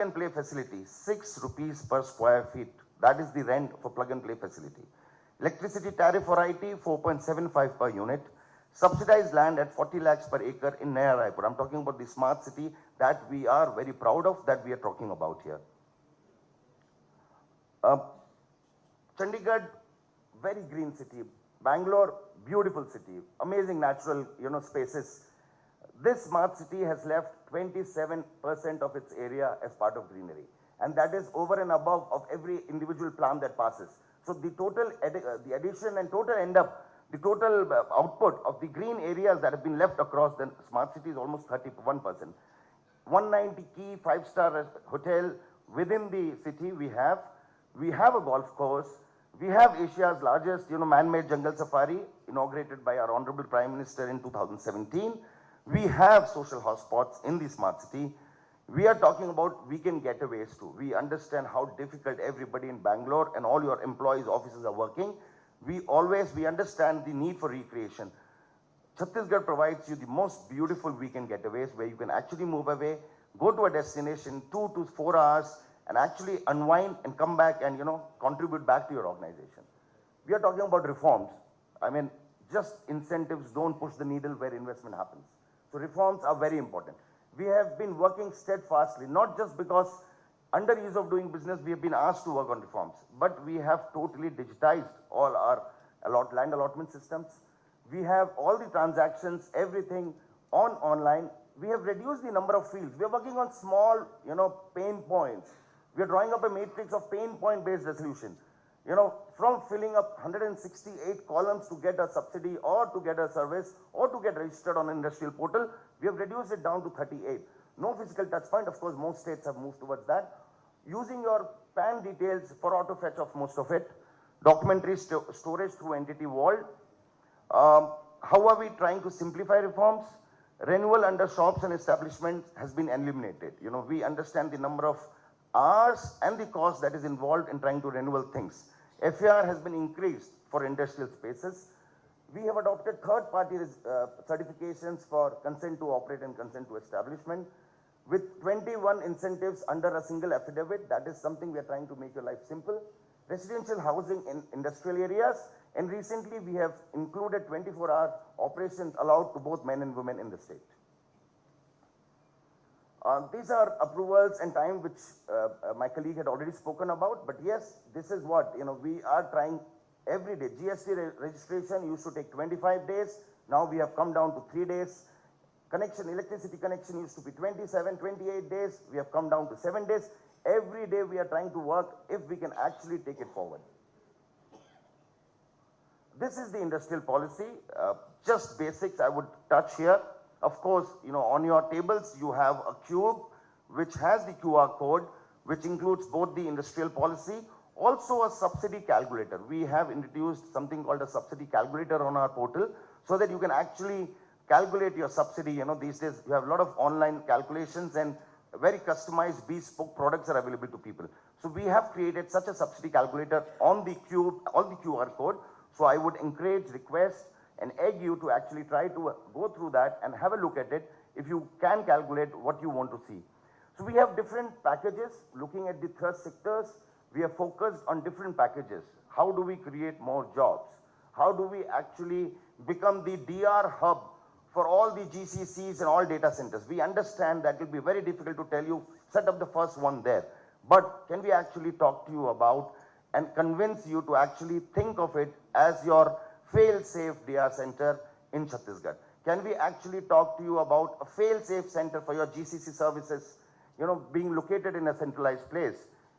and play facility, 6 rupees per square feet. That is the rent for plug and play facility. Electricity tariff for IT, 4.75 per unit. Subsidized land at 40 lakhs per acre in Naya Raipur. I'm talking about the smart city that we are very proud of, that we are talking about here. Chandigarh, very green city. Bangalore, beautiful city. Amazing natural, spaces. This smart city has left 27% of its area as part of greenery. And that is over and above of every individual plan that passes. So the total, the addition and total end up, the total output of the green areas that have been left across the smart city is almost 31%. 190 key 5-star hotel within the city we have. We have a golf course. We have Asia's largest, man-made jungle safari inaugurated by our Honorable Prime Minister in 2017. We have social hotspots in the smart city. We are talking about weekend getaways too. We understand how difficult everybody in Bangalore and all your employees' offices are working. We understand the need for recreation. Chhattisgarh provides you the most beautiful weekend getaways where you can actually move away, go to a destination 2 to 4 hours and actually unwind and come back and, contribute back to your organization. We are talking about reforms. I mean, just incentives don't push the needle where investment happens. So reforms are very important. We have been working steadfastly, not just because under ease of doing business, we have been asked to work on reforms, but we have totally digitized all our land allotment systems. We have all the transactions, everything online. We have reduced the number of fields. We are working on small, pain points. We are drawing up a matrix of pain point based resolution. From filling up 168 columns to get a subsidy or to get a service or to get registered on an industrial portal, we have reduced it down to 38. No physical touch point. Of course, most states have moved towards that. Using your PAN details for auto fetch of most of it. Documentary storage through entity vault. How are we trying to simplify reforms? Renewal under shops and establishments has been eliminated. We understand the number of hours and the cost that is involved in trying to renewal things. FAR has been increased for industrial spaces. We have adopted third-party certifications for consent to operate and consent to establishment with 21 incentives under a single affidavit. That is something we are trying to make your life simple. Residential housing in industrial areas, and recently we have included 24-hour operations allowed to both men and women in the state. These are approvals and time which my colleague had already spoken about, but yes, this is what, we are trying every day. GST registration used to take 25 days. Now we have come down to 3 days. Electricity connection used to be 27, 28 days. We have come down to 7 days. Every day we are trying to work if we can actually take it forward. This is the industrial policy. Just basics I would touch here. Of course, on your tables, you have a cube which has the QR code, which includes both the industrial policy, also a subsidy calculator. We have introduced something called a subsidy calculator on our portal so that you can actually calculate your subsidy. These days you have a lot of online calculations and very customized bespoke products are available to people. So we have created such a subsidy calculator on the cube, on the QR code. So I would encourage, request, and egg you to actually try to go through that and have a look at it if you can calculate what you want to see. So we have different packages. Looking at the thrust sectors, we are focused on different packages. How do we create more jobs? How do we actually become the DR hub for all the GCCs and all data centers? We understand that it will be very difficult to tell you, set up the first one there. But can we actually talk to you about and convince you to actually think of it as your fail-safe DR center in Chhattisgarh? Can we actually talk to you about a fail-safe center for your GCC services, being located in a centralized place?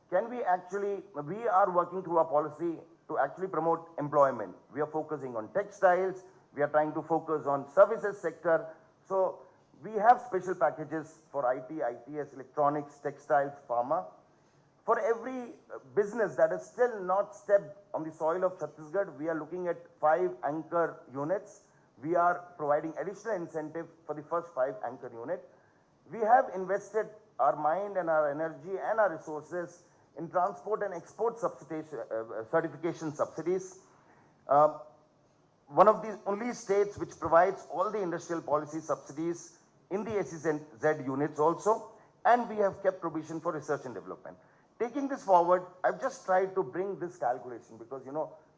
Can we are working through a policy to actually promote employment. We are focusing on textiles. We are trying to focus on services sector. So we have special packages for IT, ITS, electronics, textiles, pharma. For every business that is still not stepped on the soil of Chhattisgarh, we are looking at 5 anchor units. We are providing additional incentive for the first 5 anchor units. We have invested our mind and our energy and our resources in transport and export certification subsidies. One of the only states which provides all the industrial policy subsidies in the SEZ units also. and we have kept provision for research and development. Taking this forward, I've just tried to bring this calculation because,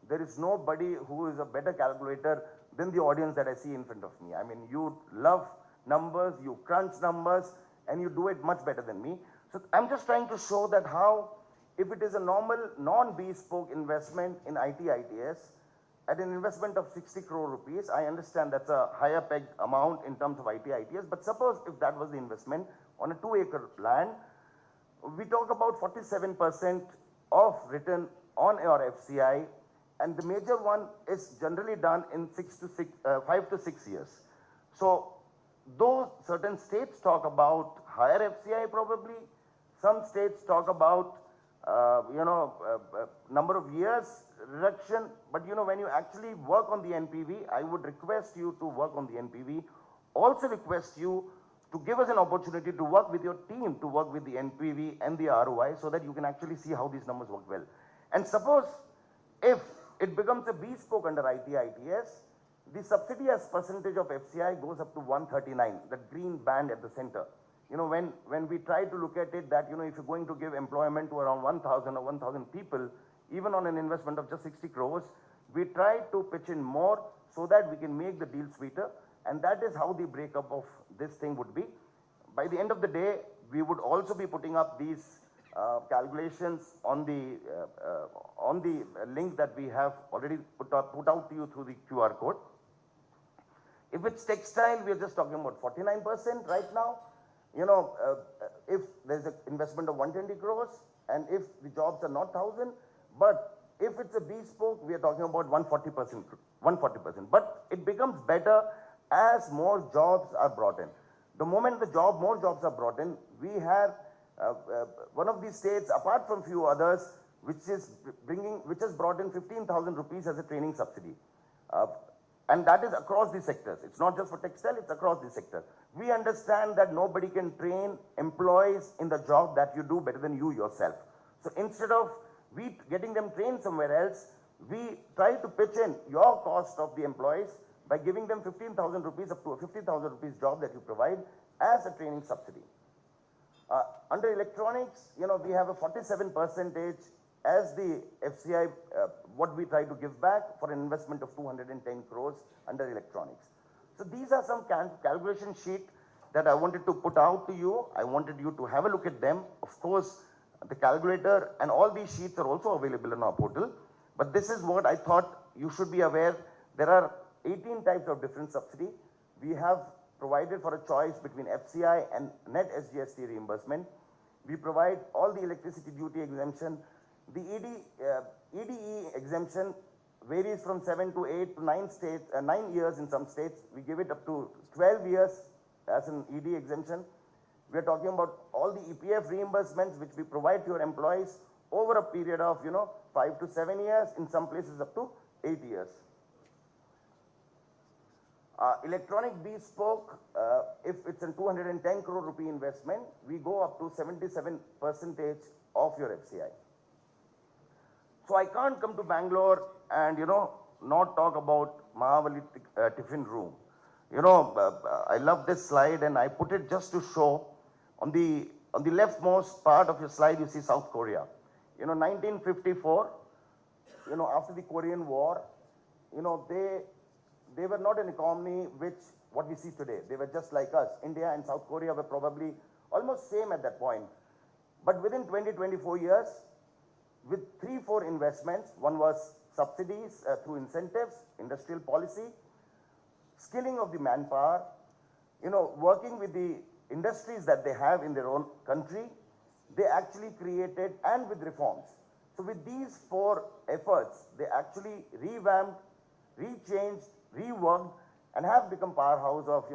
there is nobody who is a better calculator than the audience that I see in front of me. I mean, you love numbers, you crunch numbers, and you do it much better than me. So I'm just trying to show that how, if it is a normal, non-bespoke investment in IT/ITS, at an investment of 60 crore rupees, I understand that's a higher pegged amount in terms of IT/ITS, but suppose if that was the investment on a 2-acre land, we talk about 47% of return on your FCI, and the major one is generally done in 5 to 6 years. So, though certain states talk about higher FCI probably, some states talk about number of years reduction, but when you actually work on the NPV, I would request you to work on the NPV. Also request you to give us an opportunity to work with your team, to work with the NPV and the ROI so that you can actually see how these numbers work well. And suppose if it becomes a bespoke under IT/ITS, the subsidy as percentage of FCI goes up to 139, that green band at the center. When we try to look at it that, if you're going to give employment to around 1,000 or 1,000 people, even on an investment of just 60 crores, we try to pitch in more so that we can make the deal sweeter. And that is how the breakup of this thing would be. By the end of the day, we would also be putting up these calculations on the link that we have already put out to you through the QR code. If it's textile, we are just talking about 49% right now. If there's an investment of 120 crores and if the jobs are not 1,000, but if it's a bespoke, we are talking about 140%. But it becomes better as more jobs are brought in. The moment more jobs are brought in, we have one of these states, apart from few others, which has brought in 15,000 rupees as a training subsidy. And that is across the sectors. It's not just for textile, it's across the sector. We understand that nobody can train employees in the job that you do better than you yourself. So instead of we getting them trained somewhere else, we try to pitch in your cost of the employees by giving them 15,000 rupees up to a 50,000 rupees job that you provide as a training subsidy. Under electronics, we have a 47% as the FCI, what we try to give back for an investment of 210 crores under electronics. So these are some calculation sheet that I wanted to put out to you. I wanted you to have a look at them. Of course, the calculator and all these sheets are also available on our portal. But this is what I thought you should be aware. There are 18 types of different subsidy. We have provided for a choice between FCI and net SGST reimbursement. We provide all the electricity duty exemption. The EDE exemption varies from 7 to 8 to 9 years in some states. We give it up to 12 years as an EDE exemption. We are talking about all the EPF reimbursements which we provide to your employees over a period of 5 to 7 years, in some places up to 8 years. Electronic bespoke, if it's a 210 crore rupee investment, we go up to 77% of your FCI. So I can't come to Bangalore and, not talk about Mahavali tiffin room. I love this slide and I put it just to show on the leftmost part of your slide, you see South Korea. 1954, after the Korean War, they were not an economy what we see today. They were just like us. India and South Korea were probably almost same at that point. But within 24 years, with 3-4 investments, one was subsidies through incentives, industrial policy, skilling of the manpower, working with the industries that they have in their own country, they actually created, and with reforms. So with these 4 efforts, they actually revamped, rechanged, reworked, and have become powerhouse of,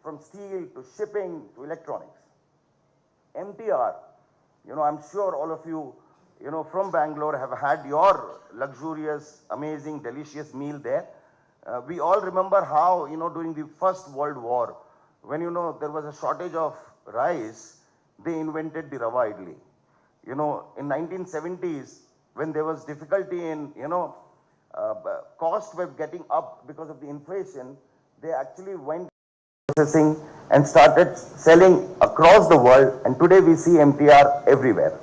from steel to shipping to electronics. MTR, I'm sure all of you, from Bangalore have had your luxurious, amazing, delicious meal there. We all remember how, during the First World War, when, there was a shortage of rice, they invented the Rava Idli. In 1970s, when there was difficulty in, cost were getting up because of the inflation, they actually went processing and started selling across the world, and today we see MTR everywhere.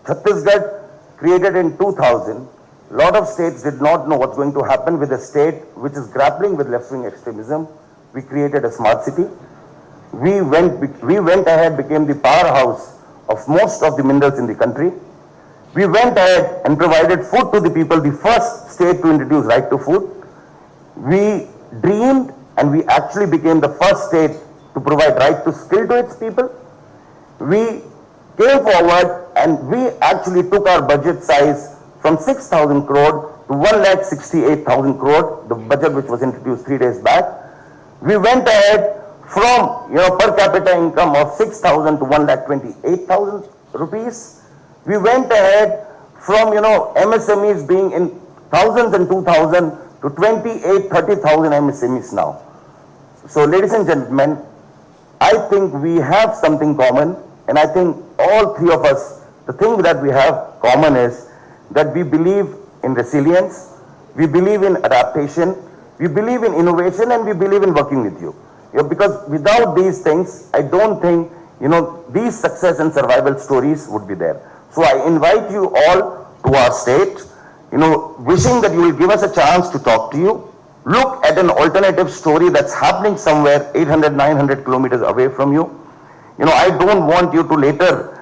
Chhattisgarh, created in 2000, a lot of states did not know what's going to happen with a state which is grappling with left-wing extremism. We created a smart city. We went ahead, became the powerhouse of most of the minerals in the country. We went ahead and provided food to the people, the first state to introduce right to food. We dreamed and we actually became the first state to provide right to skill to its people. We came forward and we actually took our budget size from 6,000 crore to 1,68,000 crore, the budget which was introduced 3 days back. We went ahead from per capita income of 6,000 to 1,28,000 rupees. We went ahead from MSMEs being in thousands and 2,000 to 28, 30,000 MSMEs now. So ladies and gentlemen, I think we have something common, and I think all three of us, the thing that we have common is that we believe in resilience, we believe in adaptation, we believe in innovation, and we believe in working with you. Because without these things, I don't think these success and survival stories would be there. So I invite you all to our state, wishing that you will give us a chance to talk to you. Look at an alternative story that's happening somewhere 800, 900 kilometers away from you. I don't want you to later,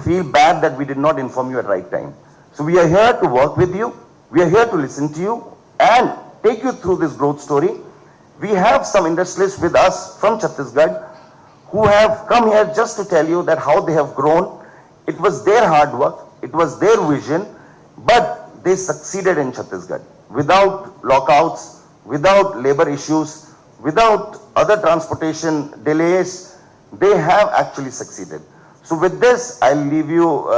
feel bad that we did not inform you at right time. So we are here to work with you. We are here to listen to you and take you through this growth story. We have some industrialists with us from Chhattisgarh who have come here just to tell you that how they have grown. It was their hard work, it was their vision, but they succeeded in Chhattisgarh. Without lockouts, without labor issues, without other transportation delays, they have actually succeeded. So with this, I'll leave you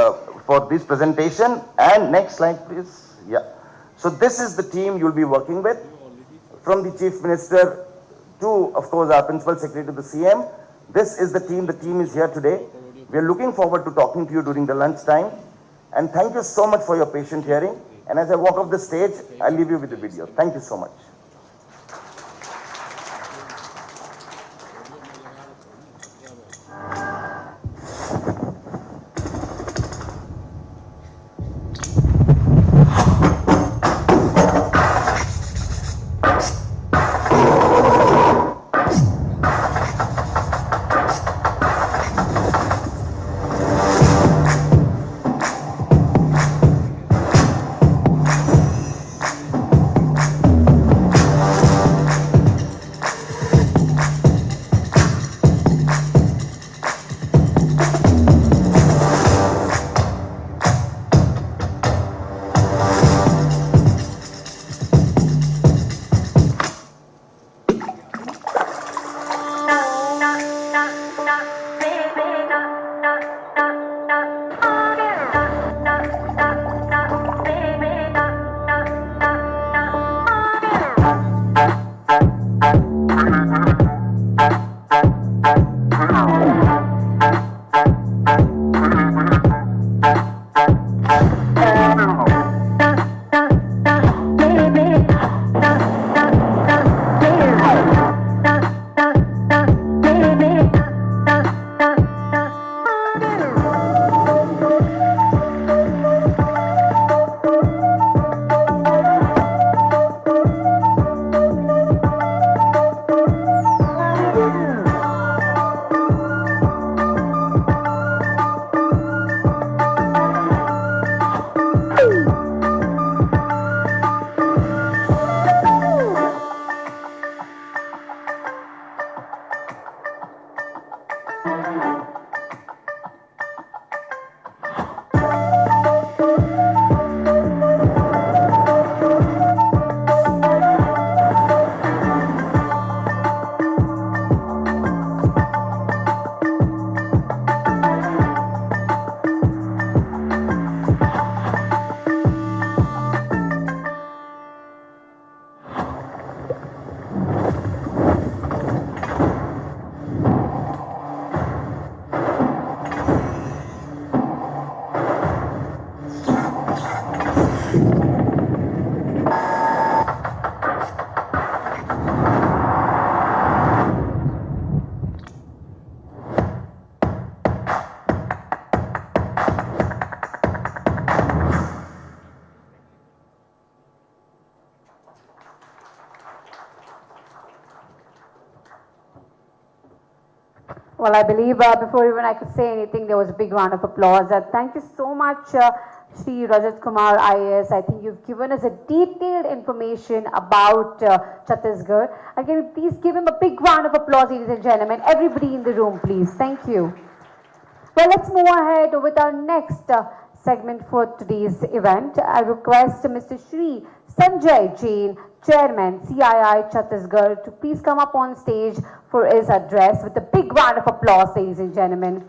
for this presentation. And next slide, please. Yeah. So this is the team you'll be working with, from the Chief Minister to, of course, our Principal Secretary to the CM. This is the team. The team is here today. We are looking forward to talking to you during the lunch time. And thank you so much for your patient hearing. And as I walk off the stage, I'll leave you with the video. Thank you so much. Well, I believe before even I could say anything, there was a big round of applause. Thank you so much, Shri Rajat Kumar IAS. I think you've given us a detailed information about Chhattisgarh. And can you please give him a big round of applause, ladies and gentlemen? Everybody in the room, please. Thank you. Well, let's move ahead with our next segment for today's event. I request Mr. Shri Sanjay Jain, Chairman, CII Chhattisgarh, to please come up on stage for his address with a big round of applause, ladies and gentlemen.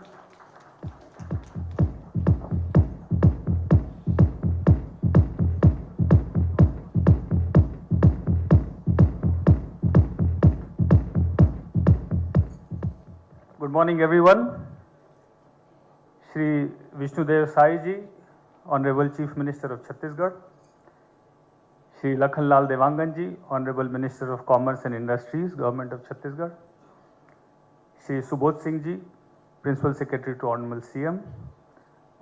Good morning, everyone. Shri Vishnudev Sai Ji, Honorable Chief Minister of Chhattisgarh. Shri Lakhanlal Devangan Ji, Honorable Minister of Commerce and Industries, Government of Chhattisgarh. Shri Subodh Singh Ji, Principal Secretary to Honorable CM,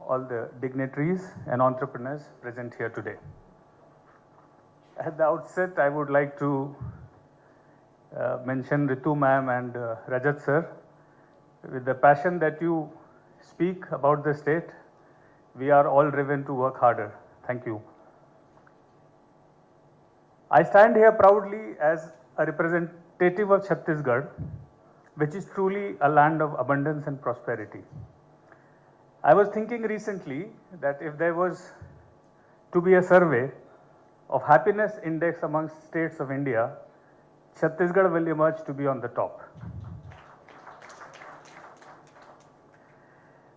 all the dignitaries and entrepreneurs present here today. At the outset, I would like to mention Ritu ma'am and Rajat sir. With the passion that you speak about the state, we are all driven to work harder. Thank you. I stand here proudly as a representative of Chhattisgarh, which is truly a land of abundance and prosperity. I was thinking recently that if there was to be a survey of happiness index amongst states of India, Chhattisgarh will emerge to be on the top.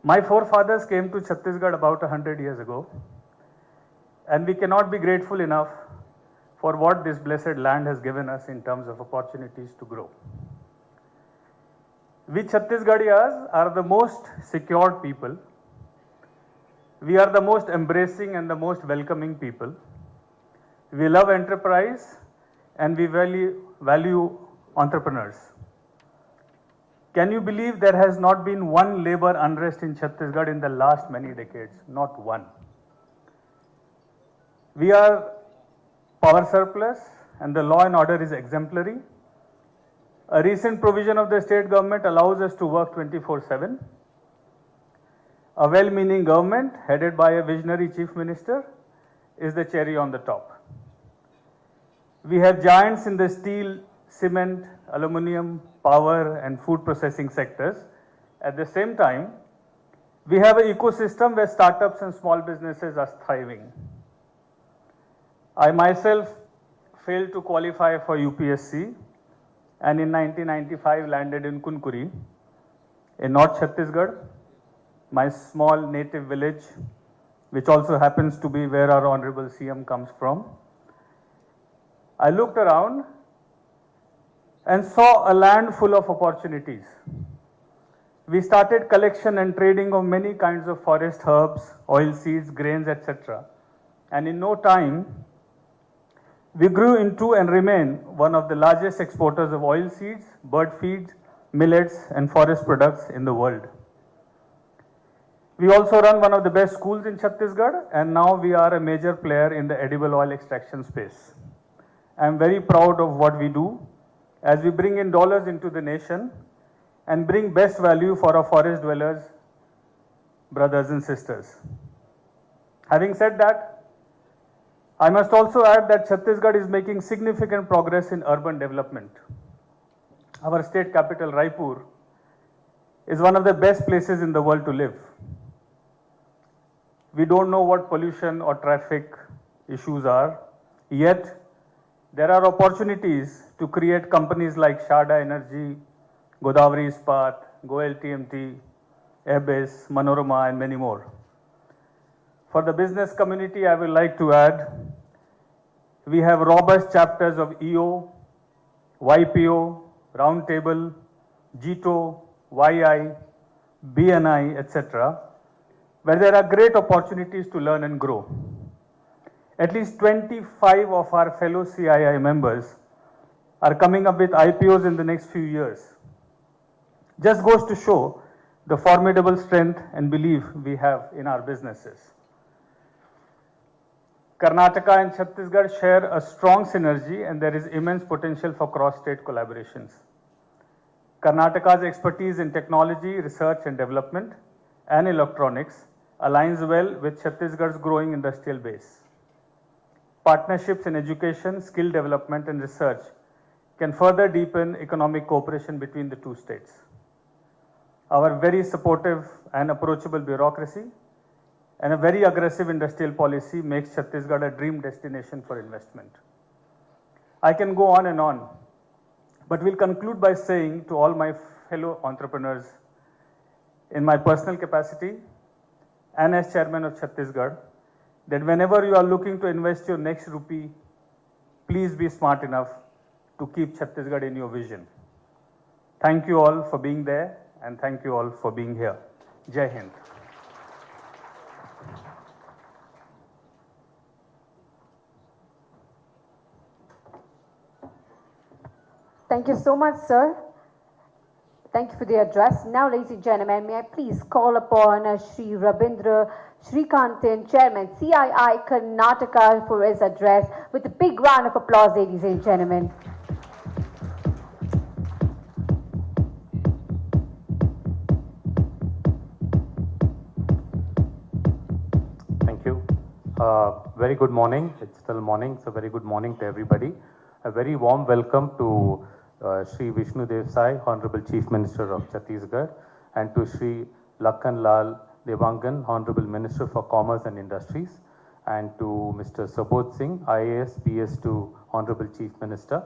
My forefathers came to Chhattisgarh about 100 years ago, and we cannot be grateful enough for what this blessed land has given us in terms of opportunities to grow. We Chhattisgarhias are the most secured people. We are the most embracing and the most welcoming people. We love enterprise and we value entrepreneurs. Can you believe there has not been one labor unrest in Chhattisgarh in the last many decades? Not one. We are power surplus and the law and order is exemplary. A recent provision of the state government allows us to work 24/7. A well-meaning government headed by a visionary chief minister is the cherry on the top. We have giants in the steel, cement, aluminum, power and food processing sectors. At the same time, we have an ecosystem where startups and small businesses are thriving. I myself failed to qualify for UPSC and in 1995 landed in Kunkuri in North Chhattisgarh, my small native village, which also happens to be where our Honorable CM comes from. I looked around and saw a land full of opportunities. We started collection and trading of many kinds of forest herbs, oil seeds, grains, etc. And in no time, we grew into and remain one of the largest exporters of oil seeds, bird feed, millets and forest products in the world. We also run one of the best schools in Chhattisgarh and now we are a major player in the edible oil extraction space. I am very proud of what we do as we bring in dollars into the nation and bring best value for our forest dwellers, brothers and sisters. Having said that, I must also add that Chhattisgarh is making significant progress in urban development. Our state capital, Raipur, is one of the best places in the world to live. We don't know what pollution or traffic issues are, yet there are opportunities to create companies like Sharda Energy, Godavari Ispat, Goel TMT, Airbass, Manorama and many more. For the business community, I would like to add, we have robust chapters of EO, YPO, Roundtable, GTO, YI, BNI, etc., where there are great opportunities to learn and grow. At least 25 of our fellow CII members are coming up with IPOs in the next few years. Just goes to show the formidable strength and belief we have in our businesses. Karnataka and Chhattisgarh share a strong synergy and there is immense potential for cross-state collaborations. Karnataka's expertise in technology, research and development and electronics aligns well with Chhattisgarh's growing industrial base. Partnerships in education, skill development and research can further deepen economic cooperation between the two states. Our very supportive and approachable bureaucracy and a very aggressive industrial policy makes Chhattisgarh a dream destination for investment. I can go on, but will conclude by saying to all my fellow entrepreneurs, in my personal capacity and as chairman of Chhattisgarh, that whenever you are looking to invest your next rupee, please be smart enough to keep Chhattisgarh in your vision. Thank you all for being there and thank you all for being here. Jai Hind. Thank you so much, sir. Thank you for the address. Now, ladies and gentlemen, may I please call upon Shri Rabindra Srikantan, Chairman, CII Karnataka, for his address with a big round of applause, ladies and gentlemen. Thank you. Very good morning. It's still morning, so very good morning to everybody. A very warm welcome to Shri Vishnu Dev Sai, Honorable Chief Minister of Chhattisgarh, and to Shri Lakhan Lal Devangan, Honorable Minister for Commerce and Industries, and to Mr. Subodh Singh, IAS, PS to Honorable Chief Minister,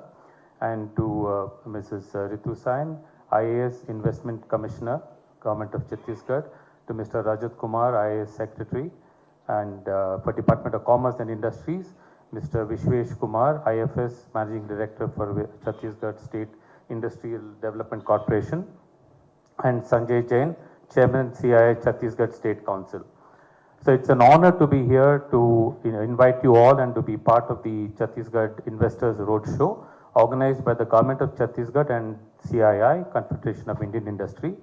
and to Mrs. Ritu Sain, IAS Investment Commissioner, Government of Chhattisgarh, to Mr. Rajat Kumar, IAS Secretary, and for Department of Commerce and Industries, Mr. Vishwesh Kumar, IFS Managing Director for Chhattisgarh State Industrial Development Corporation, and Sanjay Jain, Chairman CII Chhattisgarh State Council. So it's an honor to be here to invite you all and to be part of the Chhattisgarh Investors Roadshow organized by the Government of Chhattisgarh and CII, Confederation of Indian Industry.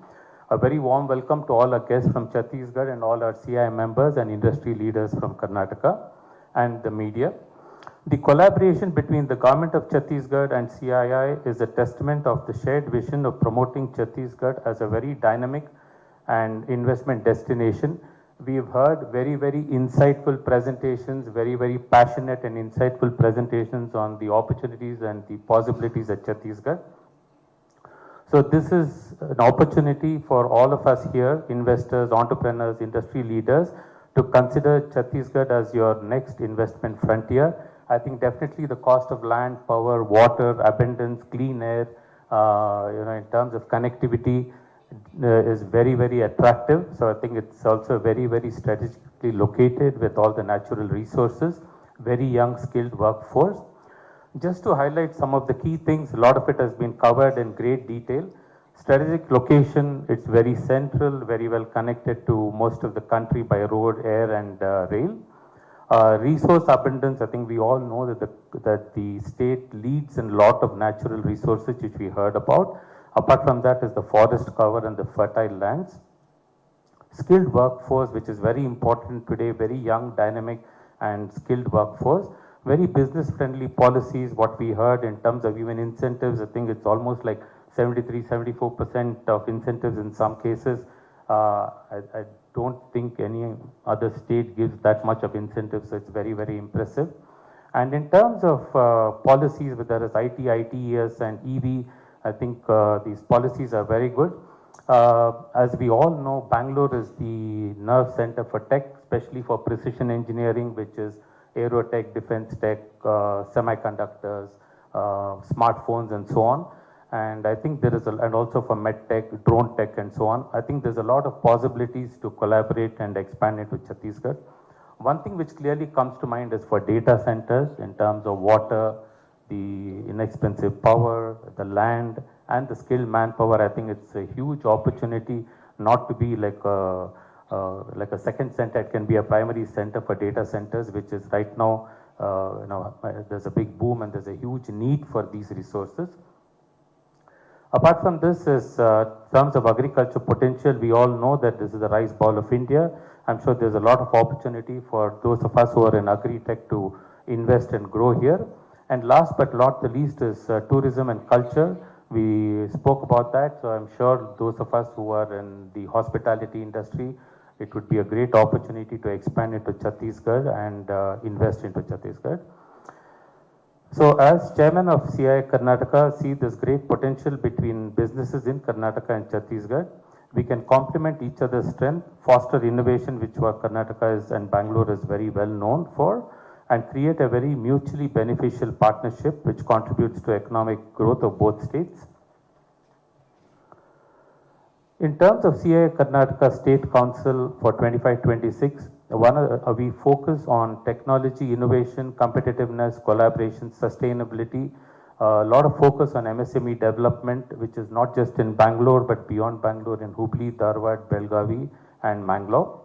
A very warm welcome to all our guests from Chhattisgarh and all our CII members and industry leaders from Karnataka and the media. The collaboration between the Government of Chhattisgarh and CII is a testament of the shared vision of promoting Chhattisgarh as a very dynamic and investment destination. We've heard very, very insightful presentations, very, very passionate and insightful presentations on the opportunities and the possibilities at Chhattisgarh. So this is an opportunity for all of us here, investors, entrepreneurs, industry leaders, to consider Chhattisgarh as your next investment frontier. I think definitely the cost of land, power, water, abundance, clean air, in terms of connectivity is very, very attractive. So I think it's also very, very strategically located with all the natural resources, very young skilled workforce. Just to highlight some of the key things, a lot of it has been covered in great detail. Strategic location, it's very central, very well connected to most of the country by road, air and rail. Resource abundance, I think we all know that the state leads in a lot of natural resources which we heard about. Apart from that is the forest cover and the fertile lands. Skilled workforce, which is very important today, very young, dynamic and skilled workforce. Very business friendly policies, what we heard in terms of even incentives, I think it's almost like 73-74% of incentives in some cases. I don't think any other state gives that much of incentives, so it's very, very impressive. And in terms of policies, whether it's IT, ITES and EV, I think these policies are very good. As we all know, Bangalore is the nerve center for tech, especially for precision engineering, which is aerotech, defense tech, semiconductors, smartphones and so on. And I think there is, and also for med tech, drone tech and so on. I think there's a lot of possibilities to collaborate and expand into Chhattisgarh. One thing which clearly comes to mind is for data centers in terms of water, the inexpensive power, the land and the skilled manpower. I think it's a huge opportunity not to be like a second center. It can be a primary center for data centers, which is right now, there's a big boom and there's a huge need for these resources. Apart from this is terms of agriculture potential, we all know that this is the rice bowl of India. I'm sure there's a lot of opportunity for those of us who are in agri-tech to invest and grow here. And last but not the least is tourism and culture. We spoke about that, so I'm sure those of us who are in the hospitality industry, it would be a great opportunity to expand into Chhattisgarh and invest into Chhattisgarh. So as chairman of CI Karnataka, see this great potential between businesses in Karnataka and Chhattisgarh. We can complement each other's strength, foster innovation, which what Karnataka is and Bangalore is very well known for, and create a very mutually beneficial partnership which contributes to economic growth of both states. In terms of CI Karnataka State Council for 25-26, we focus on technology, innovation, competitiveness, collaboration, sustainability, a lot of focus on MSME development, which is not just in Bangalore, but beyond Bangalore in Hubli, Dharwad, Belgavi, and Mangalore.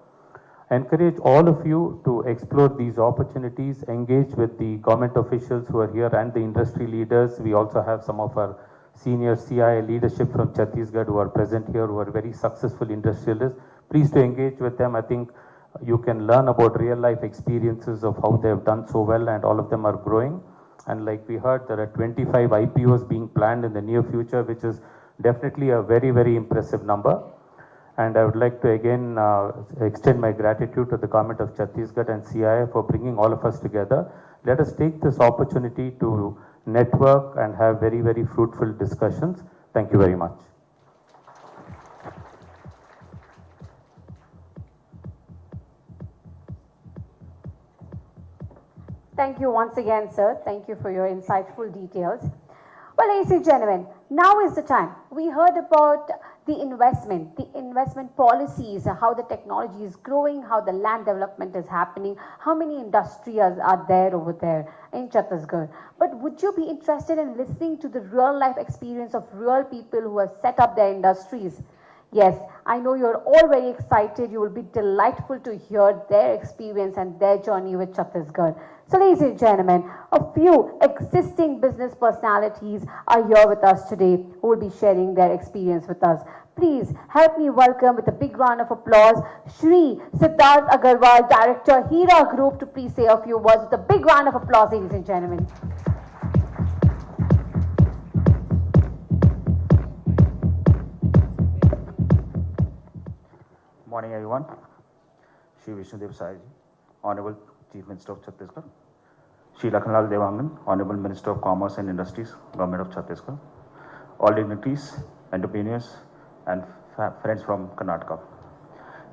Encourage all of you to explore these opportunities, engage with the government officials who are here and the industry leaders. We also have some of our senior CI leadership from Chhattisgarh who are present here, who are very successful industrialists. Please to engage with them. I think you can learn about real life experiences of how they have done so well, and all of them are growing. And like we heard, there are 25 IPOs being planned in the near future, which is definitely a very, very impressive number. And I would like to again extend my gratitude to the government of Chhattisgarh and CI for bringing all of us together. Let us take this opportunity to network and have very, very fruitful discussions. Thank you very much. Thank you once again, sir. Thank you for your insightful details. Well, ladies and gentlemen, now is the time. We heard about the investment policies, how the technology is growing, how the land development is happening, how many industries are there over there in Chhattisgarh. But would you be interested in listening to the real life experience of real people who have set up their industries? Yes, I know you're all very excited. You will be delightful to hear their experience and their journey with Chhattisgarh. So ladies and gentlemen, a few existing business personalities are here with us today who will be sharing their experience with us. Please help me welcome with a big round of applause, Shri Siddharth Agarwal, Director, Hira Group, to please say a few words with a big round of applause, ladies and gentlemen. Morning, everyone. Shri Vishnu Sai, Honorable Chief Minister of Chhattisgarh. Shri Lakhanlal Devangan, Honorable Minister of Commerce and Industries, Government of Chhattisgarh. All dignitaries, entrepreneurs, and friends from Karnataka.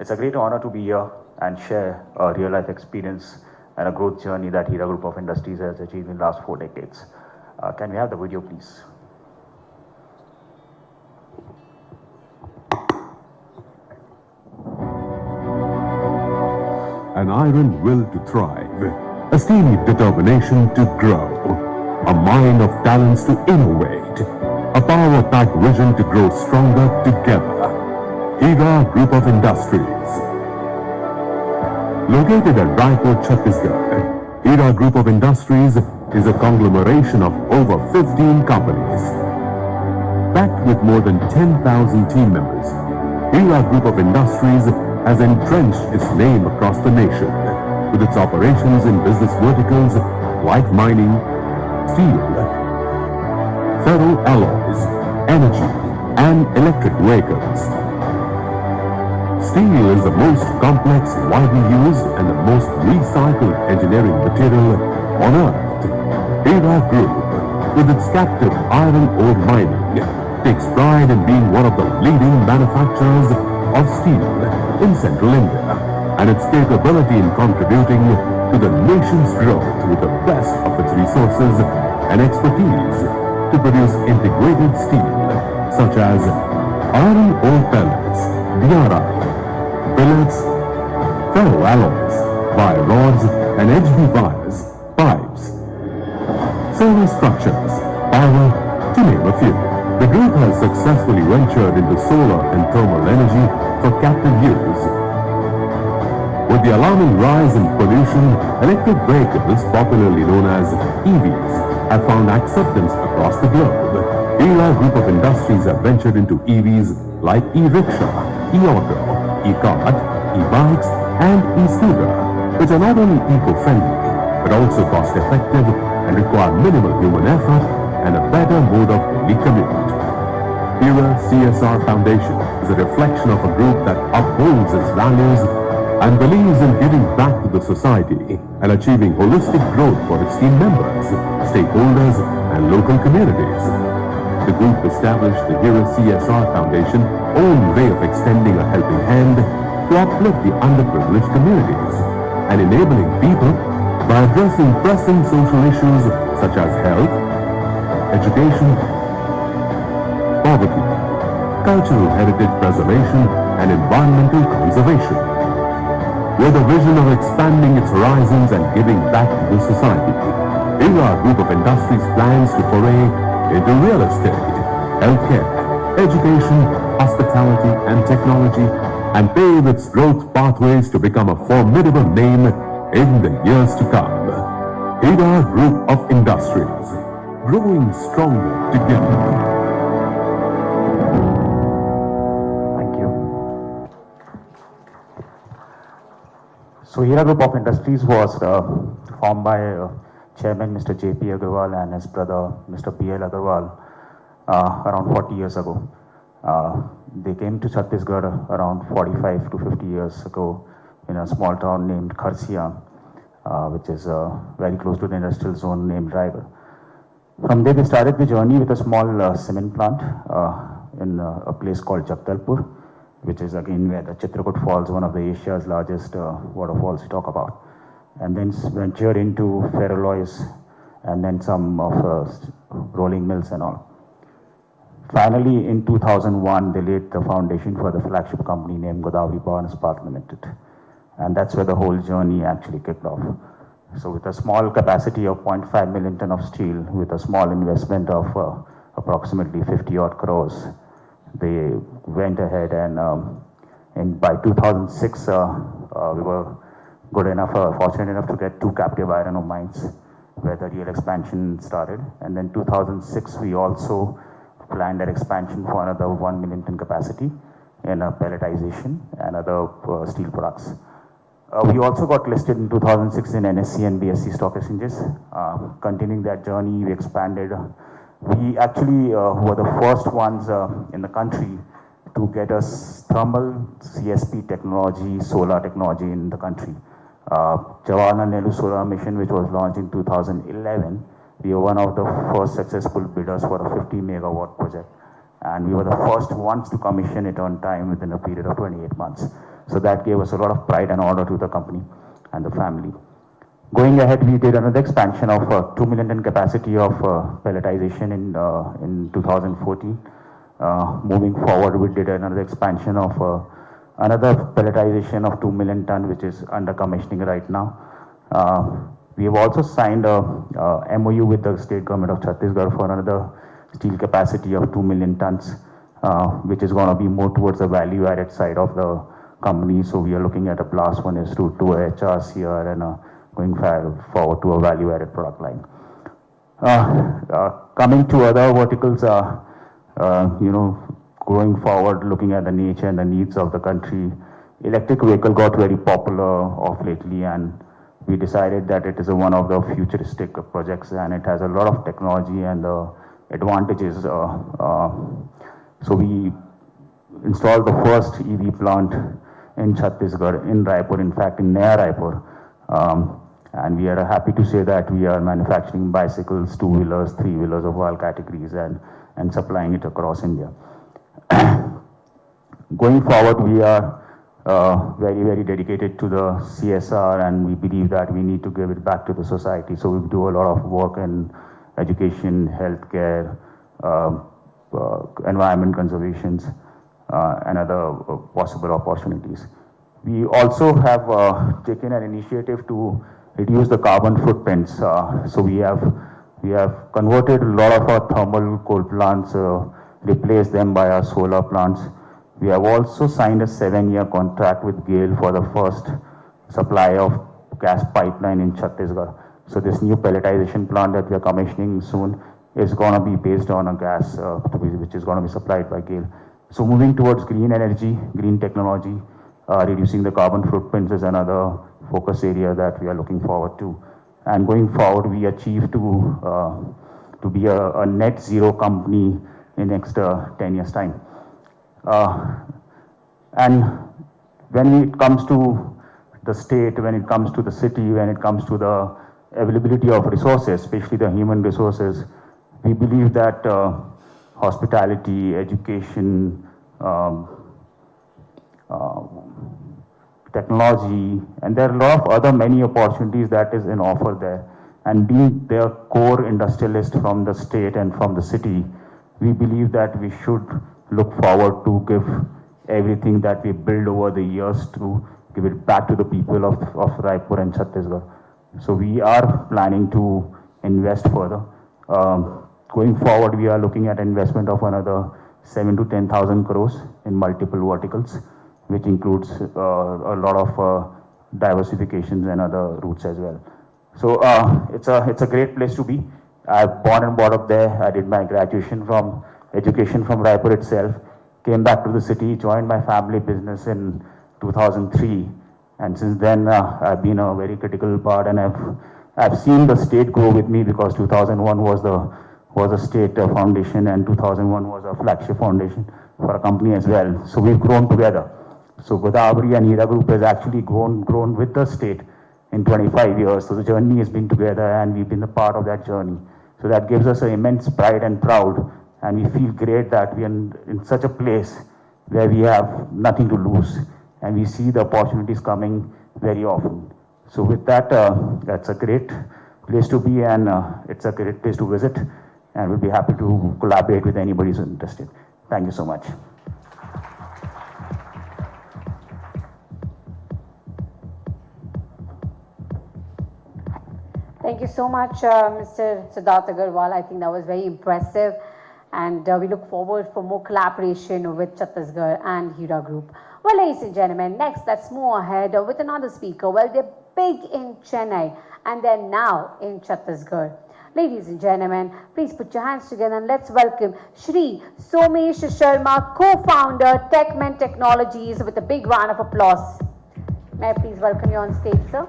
It's a great honor to be here and share a real-life experience and a growth journey that Hira Group of Industries has achieved in the last 4 decades. Can we have the video, please? An iron will to thrive, a steely determination to grow, a mind of talents to innovate, a power-packed vision to grow stronger together. Hira Group of Industries. Located at Raipur, Chhattisgarh, Hira Group of Industries is a conglomeration of over 15 companies. Backed with more than 10,000 team members, Hira Group of Industries has entrenched its name across the nation with its operations in business verticals like mining, steel, ferroalloys, energy, and electric vehicles. Steel is the most complex, widely used, and the most recycled engineering material on earth. Hira Group, with its captive iron ore mining, takes pride in being one of the leading manufacturers of steel in central India, and its capability in contributing to the nation's growth with the best of its resources and expertise to produce integrated steel such as iron ore pellets, DRI, billets, ferroalloys, wire rods, and HB wires, pipes, solar structures, power, to name a few. The group has successfully ventured into solar and thermal energy for captive use. With the alarming rise in pollution, electric vehicles, popularly known as EVs, have found acceptance across the globe. Hira Group of Industries have ventured into EVs like e-rickshaw, e-auto, e-cart, e-bikes, and e-scooter, which are not only eco-friendly, but also cost-effective and require minimal human effort and a better mode of daily commute. Hira CSR Foundation is a reflection of a group that upholds its values and believes in giving back to the society and achieving holistic growth for its team members, stakeholders, and local communities. The group established the Hira CSR Foundation own way of extending a helping hand to uplift the underprivileged communities and enabling people by addressing pressing social issues such as health, education, poverty, cultural heritage preservation, and environmental conservation. With a vision of expanding its horizons and giving back to the society, Hira Group of Industries plans to foray into real estate, healthcare, education, hospitality, and technology, and pave its growth pathways to become a formidable name in the years to come. Hira Group of Industries, growing stronger together. Thank you. So Hira Group of Industries was formed by Chairman Mr. J.P. Agarwal and his brother Mr. B.L. Agarwal around 40 years ago. They came to Chhattisgarh around 45 to 50 years ago in a small town named Kharsia, which is very close to the industrial zone named Raigad. From there they started the journey with a small cement plant in a place called Jagdalpur, which is again where the Chitrakoot Falls, one of the Asia's largest waterfalls we talk about. And then ventured into ferroalloys and then some of rolling mills and all. Finally, in 2001, they laid the foundation for the flagship company named Godavari Power and Ispat Limited. And that's where the whole journey actually kicked off. So with a small capacity of 0.5 million ton of steel, with a small investment of approximately 50 odd crores, they went ahead and by 2006, we were good enough, fortunate enough to get 2 captive iron ore mines where the real expansion started. And then 2006, we also planned an expansion for another 1 million ton capacity in pelletization and other steel products. We also got listed in 2006 in NSE and BSE stock exchanges. Continuing that journey, we expanded. We actually were the first ones in the country to get us thermal CSP technology, solar technology in the country. Jawaharlal Nehru Solar Mission, which was launched in 2011, we were one of the first successful bidders for a 50 megawatt project. And we were the first ones to commission it on time within a period of 28 months. So that gave us a lot of pride and honor to the company and the family. Going ahead, we did another expansion of 2 million ton capacity of pelletization in 2014. Moving forward, we did another expansion of another pelletization of 2 million ton, which is under commissioning right now. We have also signed a MOU with the state government of Chhattisgarh for another steel capacity of 2 million tons, which is going to be more towards the value-added side of the company. So we are looking at a blast furnace to HRCR and going forward to a value-added product line. Coming to other verticals, going forward, looking at the nature and the needs of the country, electric vehicle got very popular of lately, and we decided that it is one of the futuristic projects and it has a lot of technology and advantages. So we installed the first EV plant in Chhattisgarh, in Raipur, in fact in Naya Raipur. And we are happy to say that we are manufacturing bicycles, 2-wheelers, 3-wheelers of all categories and supplying it across India. Going forward, we are very, very dedicated to the CSR, and we believe that we need to give it back to the society. So we do a lot of work in education, healthcare, environment conservations, and other possible opportunities. We also have taken an initiative to reduce the carbon footprints. So we have converted a lot of our thermal coal plants, replaced them by our solar plants. We have also signed a 7-year contract with GAIL for the first supply of gas pipeline in Chhattisgarh. So this new pelletization plant that we are commissioning soon is going to be based on a gas which is going to be supplied by GAIL. So moving towards green energy, green technology, reducing the carbon footprints is another focus area that we are looking forward to. And going forward, we achieve to be a net zero company in next 10 years time. And when it comes to the state, when it comes to the city, when it comes to the availability of resources, especially the human resources, we believe that hospitality, education, technology, and there are a lot of other many opportunities that is in offer there. And being their core industrialist from the state and from the city, we believe that we should look forward to give everything that we build over the years to give it back to the people of Raipur and Chhattisgarh. So we are planning to invest further. Going forward, we are looking at investment of another 7,000 to 10,000 crores in multiple verticals, which includes a lot of diversifications and other routes as well. So it's a great place to be. I've born and brought up there. I did my graduation from education from Raipur itself. Came back to the city, joined my family business in 2003, and since then I've been a very critical part, and I've seen the state grow with me, because 2001 was a state foundation, and 2001 was a flagship foundation for a company as well. So we've grown together. So Godavari and Hira Group has actually grown with the state in 25 years. So the journey has been together, and we've been a part of that journey. So that gives us an immense pride and proud, and we feel great that we are in such a place where we have nothing to lose, and we see the opportunities coming very often. So with that, that's a great place to be, and it's a great place to visit, and we'll be happy to collaborate with anybody who's interested. Thank you so much. Thank you so much, Mr. Siddharth Agarwal. I think that was very impressive, and we look forward for more collaboration with Chhattisgarh and Hira Group. Well, ladies and gentlemen, next let's move ahead with another speaker. Well, they're big in Chennai and they're now in Chhattisgarh. Ladies and gentlemen, please put your hands together and let's welcome Shri Somesh Sharma, co-founder TechMen Technologies, with a big round of applause. May I please welcome you on stage, sir?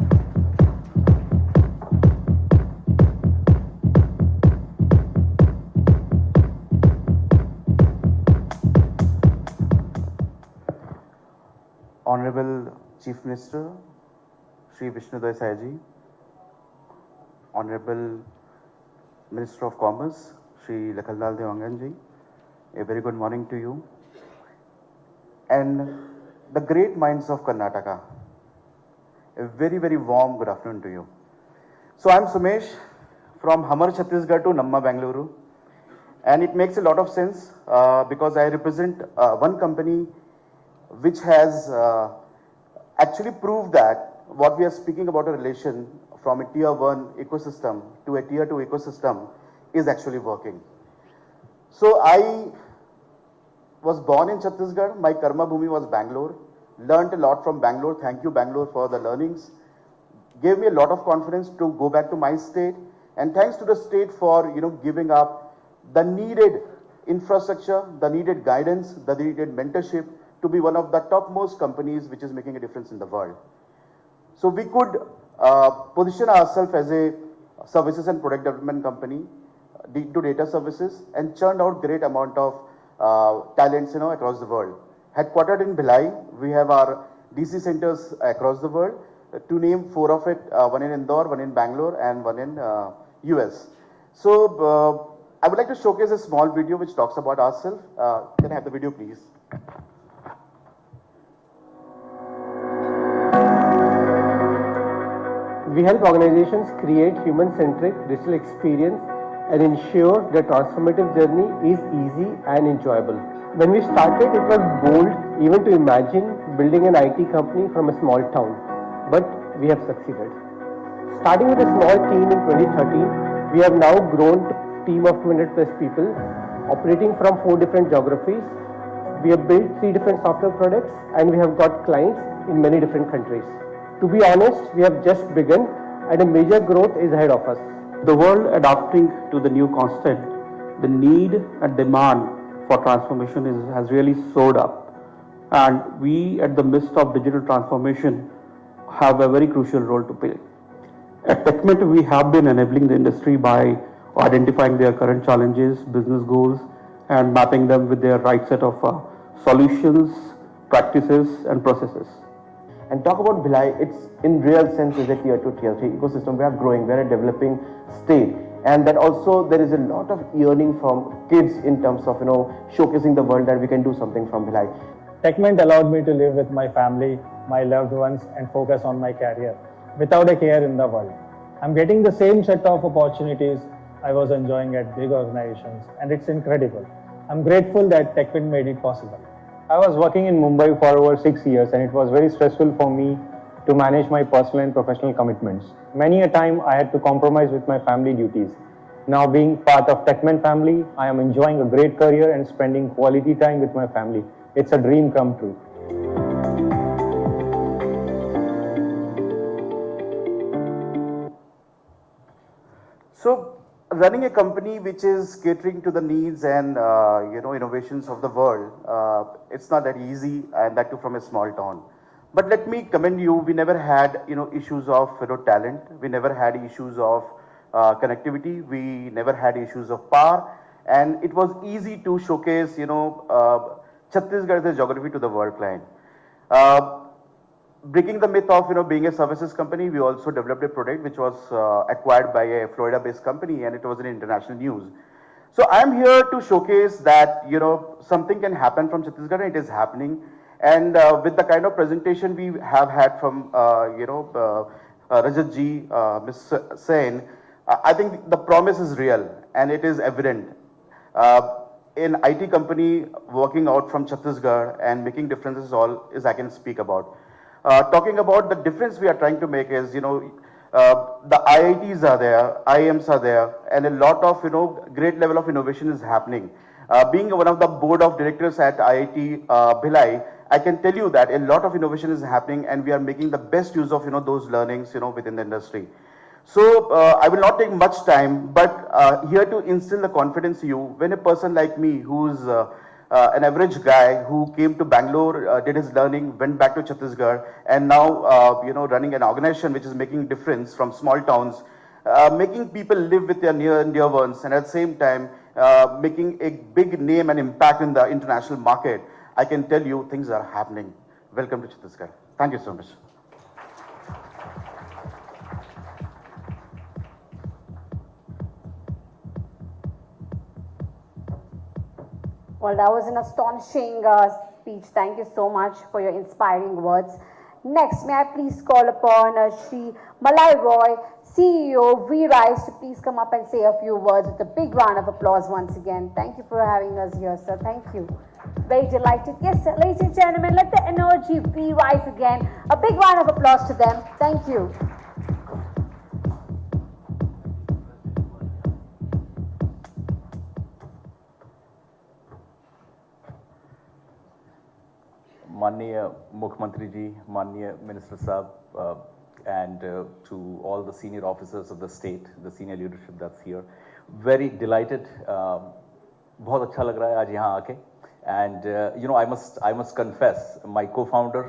Honorable Chief Minister, Shri Vishnu Desai ji, Honorable Minister of Commerce, Shri Lakhanlal Devangan ji, a very good morning to you. And the great minds of Karnataka, a very, very warm good afternoon to you. So I'm Somesh from Hamar, Chhattisgarh to Namma, Bengaluru. And it makes a lot of sense because I represent one company which has actually proved that what we are speaking about, a relation from a tier 1 ecosystem to a tier 2 ecosystem, is actually working. So I was born in Chhattisgarh. My karma bhumi was Bangalore. Learned a lot from Bangalore. Thank you, Bangalore, for the learnings. Gave me a lot of confidence to go back to my state. And thanks to the state for giving up the needed infrastructure, the needed guidance, the needed mentorship to be one of the topmost companies which is making a difference in the world. So we could position ourselves as a services and product development company, do data services, and churned out great amount of talents across the world. Headquartered in Bhilai, we have our DC centers across the world. To name 4 of it, one in Indore, one in Bangalore, and one in US. So I would like to showcase a small video which talks about ourselves. Can I have the video, please? We help organizations create human-centric digital experience and ensure their transformative journey is easy and enjoyable. When we started, it was bold even to imagine building an IT company from a small town, but we have succeeded. Starting with a small team in 2013, we have now grown to a team of 200 plus people, operating from 4 different geographies. We have built 3 different software products, and we have got clients in many different countries. To be honest, we have just begun, and a major growth is ahead of us. The world adapting to the new constant, the need and demand for transformation has really soared up. And we at the midst of digital transformation have a very crucial role to play. At TechMet, we have been enabling the industry by identifying their current challenges, business goals, and mapping them with their right set of solutions, practices, and processes. And talk about Bhilai, it's in real sense is a tier 2, tier 3 ecosystem. We are growing, we are a developing state. And that also there is a lot of yearning from kids in terms of, showcasing the world that we can do something from Bhilai. TechMint allowed me to live with my family, my loved ones, and focus on my career without a care in the world. I'm getting the same set of opportunities I was enjoying at big organizations, and it's incredible. I'm grateful that TechMint made it possible. I was working in Mumbai for over 6 years, and it was very stressful for me to manage my personal and professional commitments. Many a time I had to compromise with my family duties. Now being part of TechMint family, I am enjoying a great career and spending quality time with my family. It's a dream come true. So, running a company which is catering to the needs and innovations of the world, it's not that easy, and that too from a small town. But let me commend you. We never had issues of talent. We never had issues of connectivity. We never had issues of power, and it was easy to showcase Chhattisgarh as a geography to the world client. Breaking the myth of being a services company, we also developed a product which was acquired by a Florida-based company, and it was in international news. So I am here to showcase that something can happen from Chhattisgarh, and it is happening. And with the kind of presentation we have had from Rajat ji, Ms. Sen, I think the promise is real and it is evident. In IT company working out from Chhattisgarh and making differences I can speak about. Talking about the difference we are trying to make is, the IITs are there, IIMs are there, and a lot of, great level of innovation is happening. Being one of the board of directors at IIT Bhilai, I can tell you that a lot of innovation is happening, and we are making the best use of, those learnings, within the industry. So I will not take much time, but here to instill the confidence in you, when a person like me, who's an average guy who came to Bangalore, did his learning, went back to Chhattisgarh, and now running an organization which is making difference from small towns, making people live with their near and dear ones, and at the same time making a big name and impact in the international market. I can tell you things are happening. Welcome to Chhattisgarh. Thank you so much. Well, that was an astonishing speech. Thank you so much for your inspiring words. Next, may I please call upon Shri Malai Roy, CEO, V-Rise, to please come up and say a few words with a big round of applause once again. Thank you for having us here, sir. Thank you. Very delighted. Yes, sir. Ladies and gentlemen, let the energy V-Rise again. A big round of applause to them. Thank you. Manya Mukhyamantri ji, Manya Minister Sahab, and to all the senior officers of the state, the senior leadership that's here. Very delighted. बहुत अच्छा लग रहा है आज यहाँ आके. And I must confess, my co-founder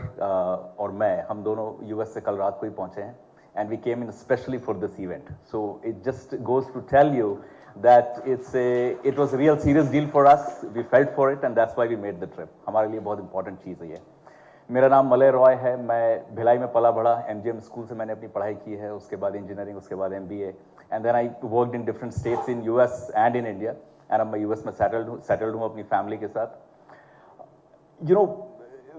और मैं, हम दोनों US से कल रात को ही पहुँचे हैं, and we came in especially for this event. So it just goes to tell you that it was a real serious deal for us. We felt for it, and that's why we made the trip. हमारे लिए बहुत important चीज़ है ये. मेरा नाम Malay Roy है. मैं भिलाई में पला बढ़ा. MGM स्कूल से मैंने अपनी पढ़ाई की है. उसके बाद इंजीनियरिंग, उसके बाद MBA, and then I worked in different states in US and in India. And अब मैं US में settled हूँ अपनी family के साथ.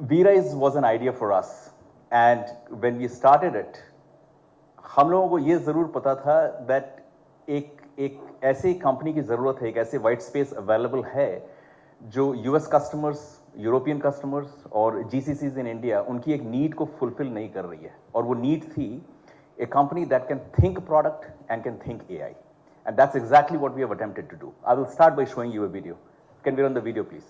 V-Rise was an idea for us, and when we started it, हम लोगों को ये ज़रूर पता था that एक ऐसे कंपनी की ज़रूरत है, एक ऐसे वाइट स्पेस अवेलेबल है जो US कस्टमर्स, यूरोपियन कस्टमर्स और GCCs इन इंडिया उनकी एक नीड को फुलफिल नहीं कर रही है. और वो नीड थी a company that can think product and can think AI. And that's exactly what we have attempted to do. I will start by showing you a video. Can we run the video, please?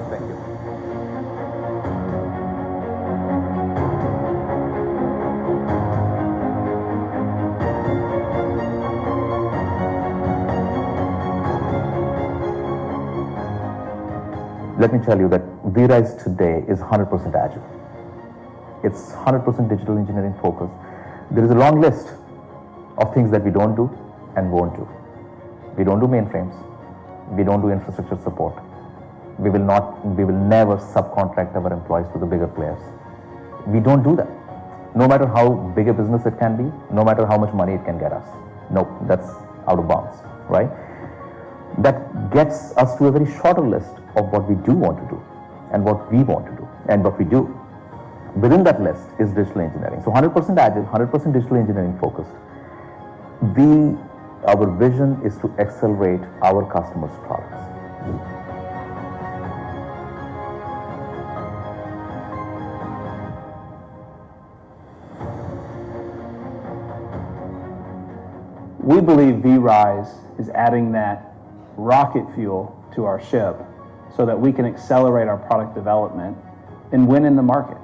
Thank you. Let me tell you that V-Rise today is 100% agile. It's 100% digital engineering focus. There is a long list of things that we don't do and won't do. We don't do mainframes. We don't do infrastructure support. We will never subcontract our employees to the bigger players. We don't do that. No matter how big a business it can be, no matter how much money it can get us. Nope, that's out of bounds, right? That gets us to a very shorter list of what we do want to do and what we want to do and what we do. Within that list is digital engineering. So 100% agile, 100% digital engineering focused. Our vision is to accelerate our customers' products. We believe V-Rise is adding that rocket fuel to our ship so that we can accelerate our product development and win in the market.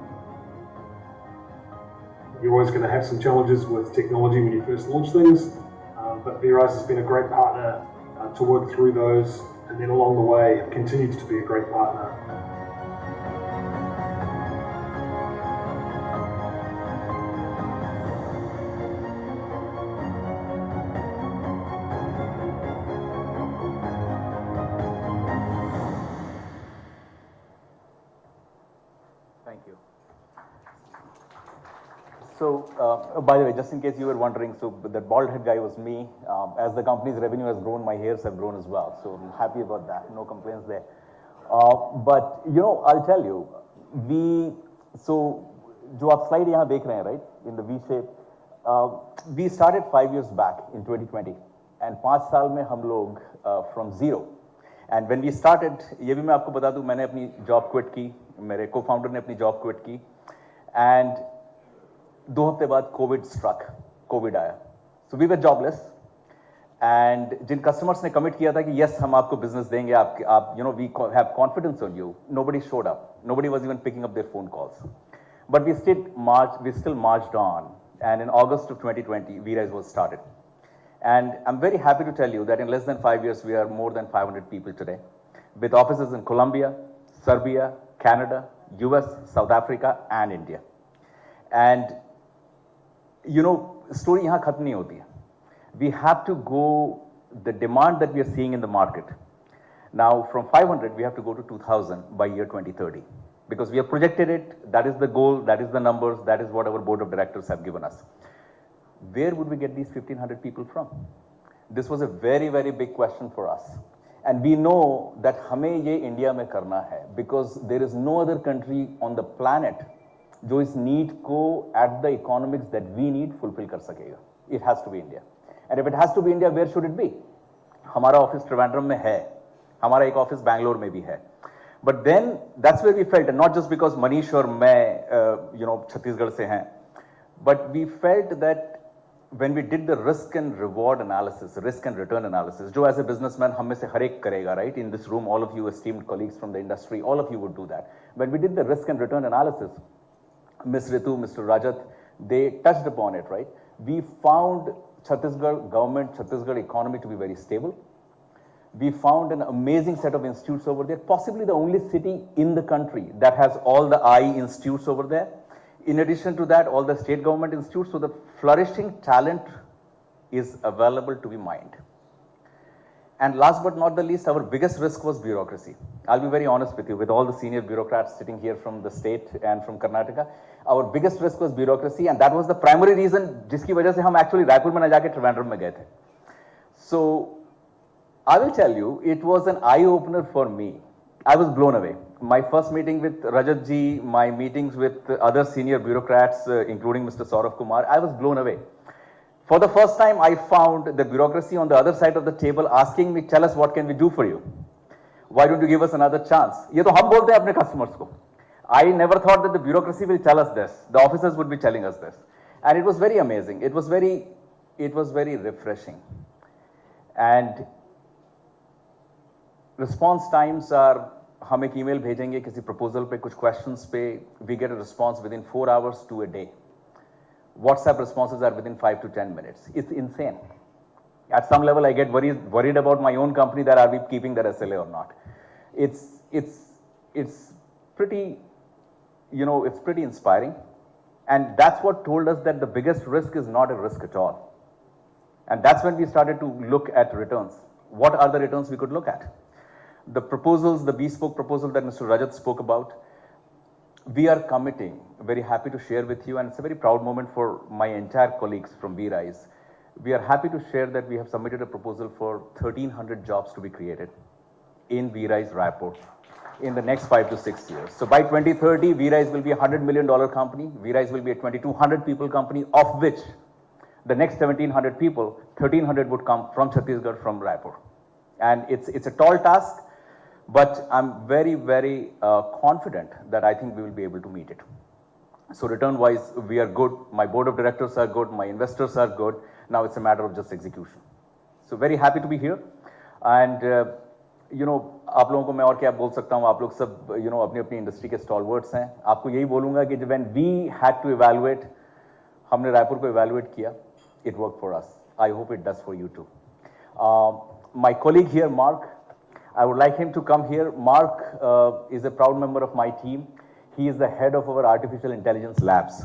You're always going to have some challenges with technology when you first launch things, but V-Rise has been a great partner to work through those, and then along the way continues to be a great partner. Thank you. So, by the way, just in case you were wondering, so that bald head guy was me. As the company's revenue has grown, my hairs have grown as well. So I'm happy about that. No complaints there. But you know, I'll tell you, जो आप slide यहाँ देख रहे हैं, right, in the V shape, we started 5 years back in 2020, and 5 साल में हम लोग from zero. And when we started, ये भी मैं आपको बता दूं, मैंने अपनी job quit की, मेरे co-founder ने अपनी job quit की, and 2 हफ्ते बाद COVID आया. So we were jobless, and Jin customers ने commit किया था कि yes हम आपको business देंगे, आप you know we have confidence on you. Nobody showed up. Nobody was even picking up their phone calls. But we still marched on, and in August of 2020, V-Rise was started. And I'm very happy to tell you that in less than 5 years, we are more than 500 people today, with offices in Colombia, Serbia, Canada, US, South Africa, and India. And you know, story यहाँ खत्म नहीं होती है. We have to go, the demand that we are seeing in the market. Now, from 500, we have to go to 2,000 by year 2030. Because we have projected it, that is the goal, that is the numbers, that is what our board of directors have given us. Where would we get these 1,500 people from? This was a very, very big question for us. And we know that हमें ये India में करना है, because there is no other country on the planet जो इस need को at the economics that we need fulfill कर सकेगा. It has to be India. And if it has to be India, where should it be? हमारा office Trivandrum में है, हमारा एक ऑफिस बैंगलोर में भी है. But then that's where we felt, and not just because Manish or मैं, you know, Chhattisgarh से हैं, but we felt that when we did the risk and reward analysis, risk and return analysis, जो as a businessman हम में से हर एक करेगा, right? In this room, all of you esteemed colleagues from the industry, all of you would do that. When we did the risk and return analysis, Ms. Ritu, Mr. Rajat, they touched upon it, right? We found Chhattisgarh government, Chhattisgarh economy to be very stable. We found an amazing set of institutes over there, possibly the only city in the country that has all the I institutes over there. In addition to that, all the state government institutes, so the flourishing talent is available to be mined. And last but not the least, our biggest risk was bureaucracy. I'll be very honest with you, with all the senior bureaucrats sitting here from the state and from Karnataka, our biggest risk was bureaucracy, and that was the primary reason जिसकी वजह से हम actually Raipur में न जाके त्रिवेंद्रम में गए थे. So I will tell you, it was an eye-opener for me. I was blown away. My first meeting with Rajat ji, my meetings with other senior bureaucrats, including Mr. Saurav Kumar, I was blown away. For the first time, I found the bureaucracy on the other side of the table asking me, tell us what can we do for you? Why don't you give us another chance? ये तो हम बोलते हैं अपने customers को. I never thought that the bureaucracy will tell us this. The officers would be telling us this. And it was very amazing. It was very refreshing. And response times are, हम एक email भेजेंगे किसी proposal पे, कुछ questions पे, we get a response within 4 hours to a day. WhatsApp responses are within 5 to 10 minutes. It's insane. At some level, I get worried about my own company, that are we keeping that SLA or not. It's pretty, you know, it's pretty inspiring. And that's what told us that the biggest risk is not a risk at all. And that's when we started to look at returns. What are the returns we could look at? The proposals, the bespoke proposal that Mr. Rajat spoke about, we are committing, very happy to share with you, and it's a very proud moment for my entire colleagues from VRISE. We are happy to share that we have submitted a proposal for 1,300 jobs to be created in VRISE Raipur in the next 5 to 6 years. So by 2030, VRISE will be a $100 million company. VRISE will be a 2,200 people company, of which the next 1,700 people, 1,300 would come from Chhattisgarh, from Raipur. And it's a tall task, but I'm very, very confident that I think we will be able to meet it. So return-wise, we are good. My board of directors are good. My investors are good. Now it's a matter of just execution. So very happy to be here. And, आप लोगों को मैं और क्या बोल सकता हूँ, आप लोग सब, अपनी अपनी इंडस्ट्री के स्टॉलवर्ड्स हैं. आपको यही बोलूँगा कि when we had to evaluate, हमने रायपुर को evaluate किया, it worked for us. I hope it does for you too. My colleague here, Mark, I would like him to come here. Mark is a proud member of my team. He is the head of our artificial intelligence labs.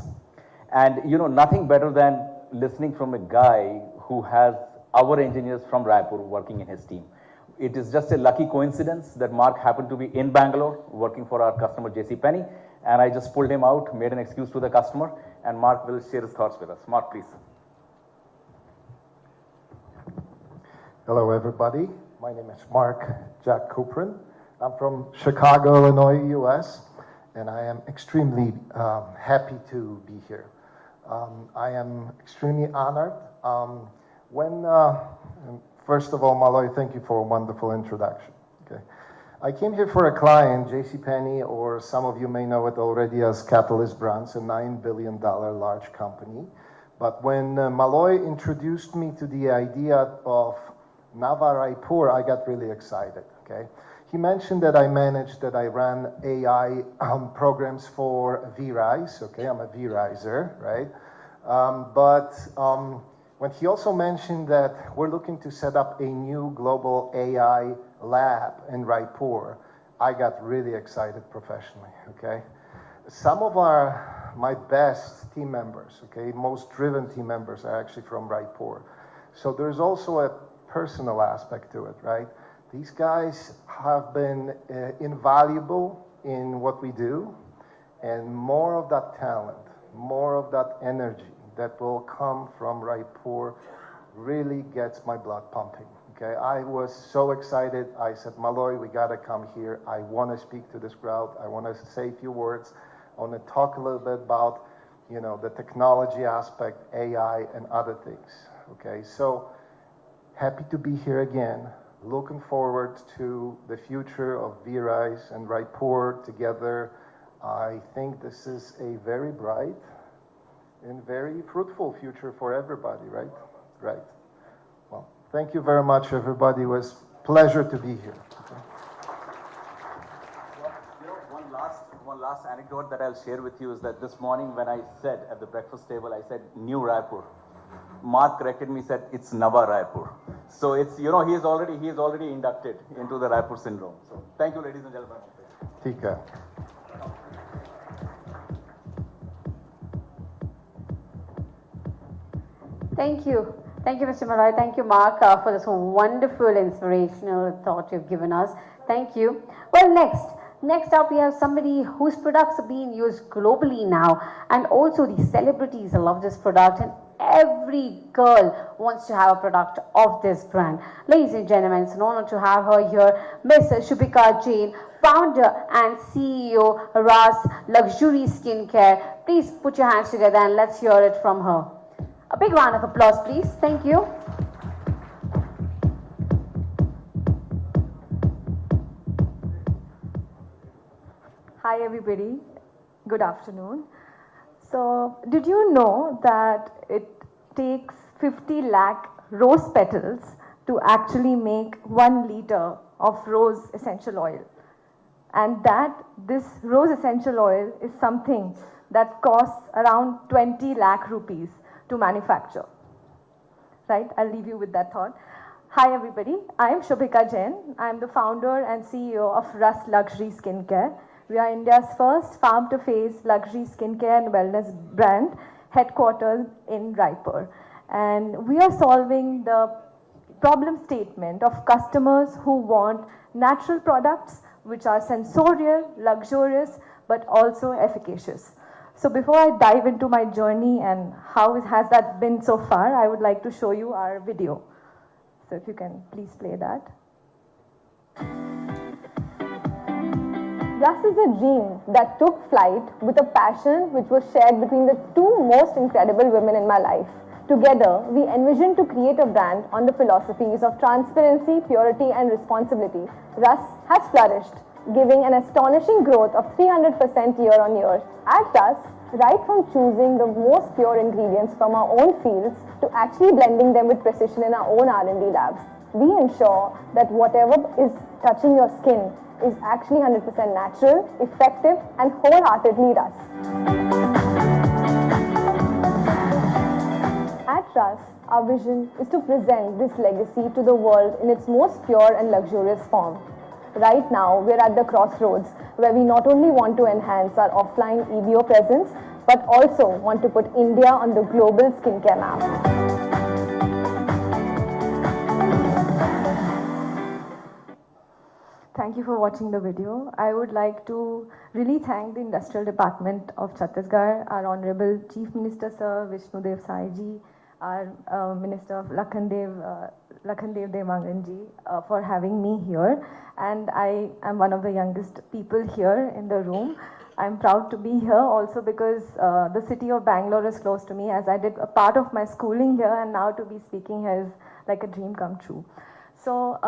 And nothing better than listening from a guy who has our engineers from Raipur working in his team. It is just a lucky coincidence that Mark happened to be in Bangalore working for our customer JCPenney, and I just pulled him out, made an excuse to the customer, and Mark will share his thoughts with us. Mark, please. Hello, everybody. My name is Mark Jack Cuprin. I'm from Chicago, Illinois, US, and I am extremely happy to be here. I am extremely honored. First of all, Malloy, thank you for a wonderful introduction. Okay. I came here for a client, JCPenney, or some of you may know it already as Catalyst Brands, a $9 billion large company. But when Malloy introduced me to the idea of Nava Raipur, I got really excited. Okay. He mentioned that I ran AI programs for VRISE. Okay, I'm a VRISer, right? When he also mentioned that we're looking to set up a new global AI lab in Raipur, I got really excited professionally, okay? Some of my best team members, okay, most driven team members are actually from Raipur. So there's also a personal aspect to it, right? These guys have been invaluable in what we do, and more of that talent, more of that energy that will come from Raipur really gets my blood pumping, okay? I was so excited. I said, Malloy, we gotta come here. I wanna speak to this crowd. I wanna say a few words. I wanna talk a little bit about, the technology aspect, AI, and other things, okay? So, happy to be here again. Looking forward to the future of VRISE and Raipur together. I think this is a very bright and very fruitful future for everybody, right? Right. Well, thank you very much, everybody. It was a pleasure to be here. Okay. One last anecdote that I'll share with you is that this morning when I said at the breakfast table, I said New Raipur. Mark corrected me, said it's Nava Raipur. So it's, he is already inducted into the Raipur syndrome. So thank you, ladies and gentlemen. Tika. Thank you. Thank you, Mr. Malloy. Thank you, Mark, for this wonderful, inspirational thought you've given us. Thank you. Well, next up, we have somebody whose products are being used globally now, and also the celebrities love this product, and every girl wants to have a product of this brand. Ladies and gentlemen, it's an honor to have her here, Ms. Shubhika Jain, founder and CEO, Ras Luxury Skincare. Please put your hands together and let's hear it from her. A big round of applause, please. Thank you. Hi, everybody. Good afternoon. So, did you know that it takes 50 lakh rose petals to actually make 1 liter of rose essential oil? And that this rose essential oil is something that costs around 20 lakh rupees to manufacture. Right? I'll leave you with that thought. Hi everybody, I am Shubhika Jain. I am the founder and CEO of Ras Luxury Skincare. We are India's first farm-to-face luxury skincare and wellness brand, headquartered in Raipur. And we are solving the problem statement of customers who want natural products which are sensorial, luxurious, but also efficacious. So before I dive into my journey and how has that been so far, I would like to show you our video. So if you can please play that. Russ is a dream that took flight with a passion which was shared between the two most incredible women in my life. Together, we envisioned to create a brand on the philosophies of transparency, purity, and responsibility. Russ has flourished, giving an astonishing growth of 300% year on year. At Russ, right from choosing the most pure ingredients from our own fields to actually blending them with precision in our own R&D labs, we ensure that whatever is touching your skin is actually 100% natural, effective, and wholeheartedly Russ. At Russ, our vision is to present this legacy to the world in its most pure and luxurious form. Right now, we're at the crossroads where we not only want to enhance our offline EBO presence, but also want to put India on the global skincare map. Thank you for watching the video. I would like to really thank the Industrial Department of Chhattisgarh, our Honorable Chief Minister Sir Vishnudev Sai ji, our Minister of Lakhandev Devangan ji, for having me here. And I am one of the youngest people here in the room. I'm proud to be here also because the city of Bangalore is close to me, as I did a part of my schooling here, and now to be speaking here is like a dream come true. So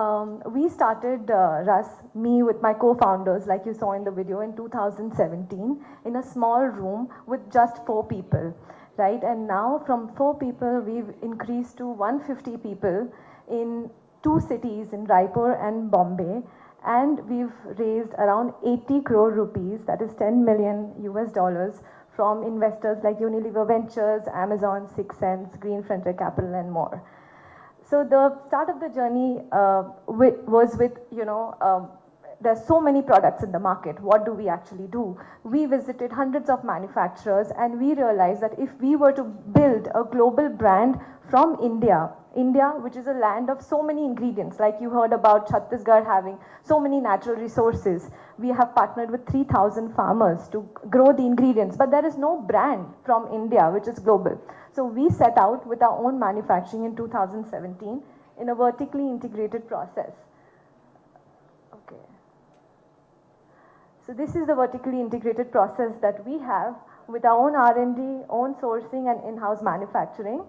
we started Russ, me with my co-founders, like you saw in the video, in 2017 in a small room with just 4 people, right? And now from 4 people, we've increased to 150 people in 2 cities, in Raipur and Bombay. And we've raised around 80 crore rupees, that is $10 million US, from investors like Unilever Ventures, Amazon, 6 Sense, Green Frontier Capital, and more. So the start of the journey was with, there's so many products in the market. What do we actually do? We visited hundreds of manufacturers, and we realized that if we were to build a global brand from India, which is a land of so many ingredients, like you heard about Chhattisgarh having so many natural resources. We have partnered with 3,000 farmers to grow the ingredients, but there is no brand from India which is global. So we set out with our own manufacturing in 2017 in a vertically integrated process. Okay. So this is the vertically integrated process that we have with our own R&D, own sourcing, and in-house manufacturing.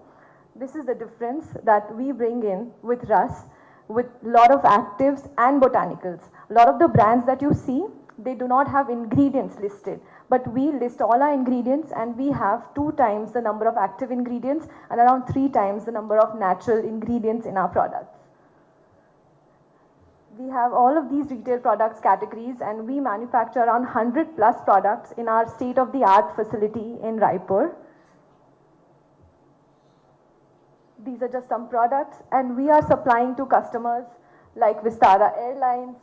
This is the difference that we bring in with Russ, with a lot of actives and botanicals. A lot of the brands that you see, they do not have ingredients listed, but we list all our ingredients, and we have 2 times the number of active ingredients and around 3 times the number of natural ingredients in our products. We have all of these retail products categories, and we manufacture around 100 plus products in our state-of-the-art facility in Raipur. These are just some products, and we are supplying to customers like Vistara Airlines,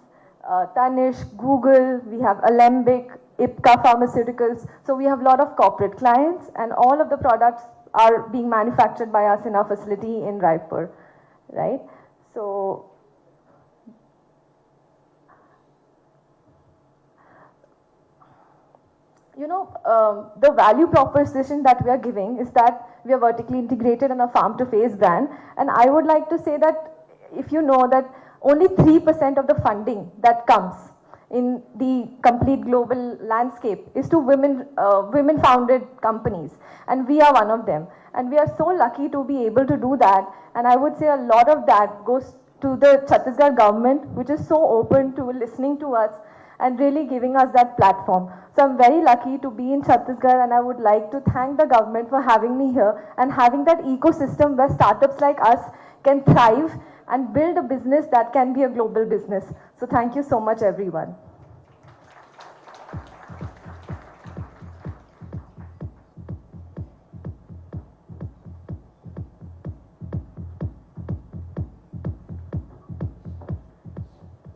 Tanish, Google, we have Alembic, Ipca Pharmaceuticals. So we have a lot of corporate clients, and all of the products are being manufactured by us in our facility in Raipur, right? So the value proposition that we are giving is that we are vertically integrated and a farm-to-face brand. And I would like to say that if you know that only 3% of the funding that comes in the complete global landscape is to women-founded companies. And we are one of them. And we are so lucky to be able to do that. And I would say a lot of that goes to the Chhattisgarh government, which is so open to listening to us and really giving us that platform. So I'm very lucky to be in Chhattisgarh, and I would like to thank the government for having me here and having that ecosystem where startups like us can thrive and build a business that can be a global business. So thank you so much, everyone.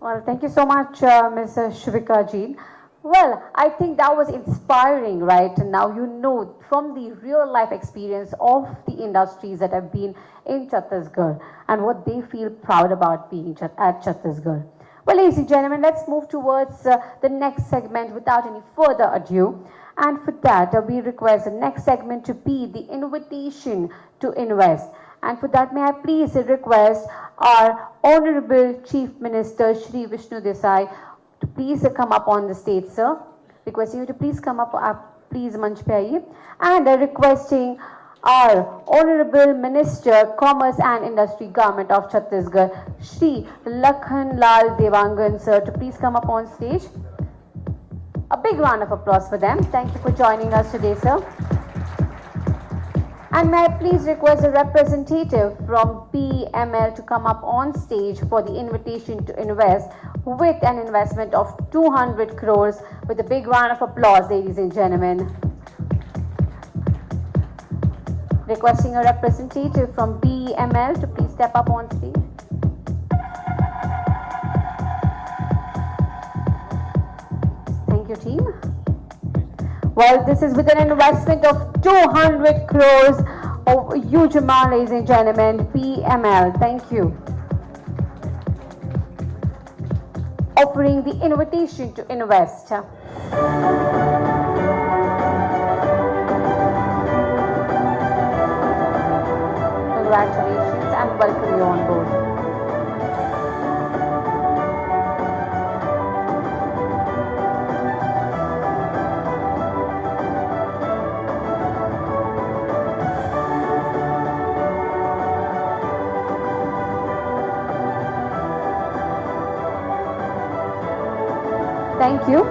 Well, thank you so much, Ms. Shvika Ji. Well, Well, I think that was inspiring, right? And now you know from the real life experience of the industries that have been in Chhattisgarh and what they feel proud about being at Chhattisgarh. Well, ladies and gentlemen, let's move towards the next segment without any further ado. And for that, we request the next segment to be the invitation to invest. And for that, may I please request our Honorable Chief Minister, Shri Vishnu Desai, to please come up on the stage, sir. Requesting you to please come up, please manch pe aiye. And requesting our Honorable Minister, Commerce and Industry, Government of Chhattisgarh, Shri Lakhan Lal Devangan, sir, to please come up on stage. A big round of applause for them. Thank you for joining us today, sir. And may I please request a representative from BML to come up on stage for the invitation to invest with an investment of 200 crores with a big round of applause, ladies and gentlemen. Requesting a representative from BML to please step up on stage. Thank you, team. Well, this is with an investment of 200 crores, a huge amount, ladies and gentlemen. BML, thank you. Offering the invitation to invest. Congratulations and welcome you on board. Thank you.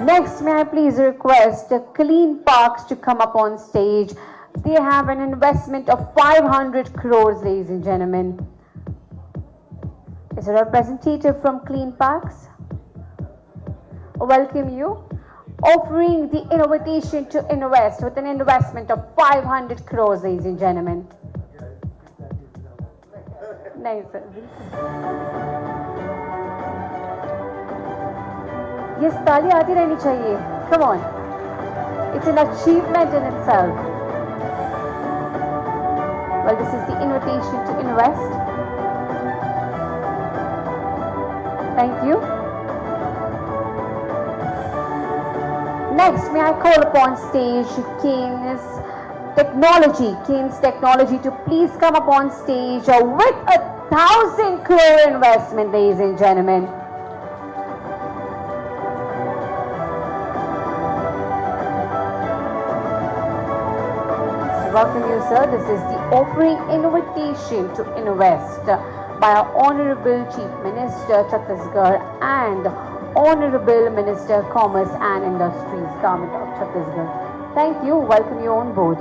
Next, may I please request Clean Parks to come up on stage. They have an investment of 500 crores, ladies and gentlemen. Is a representative from Clean Parks? Welcome you. Offering the invitation to invest with an investment of 500 crores, ladies and gentlemen. Nice. Yes, ताली आती रहनी चाहिए. Come on. It's an achievement in itself. Well, this is the invitation to invest. Thank you. Next, may I call upon stage Keynes Technology to please come up on stage with 1,000 crore investment, ladies and gentlemen. Welcome you, sir. This is the offering invitation to invest by our Honorable Chief Minister, Chhattisgarh, and Honorable Minister, Commerce and Industries, Government of Chhattisgarh. Thank you. Welcome you on board.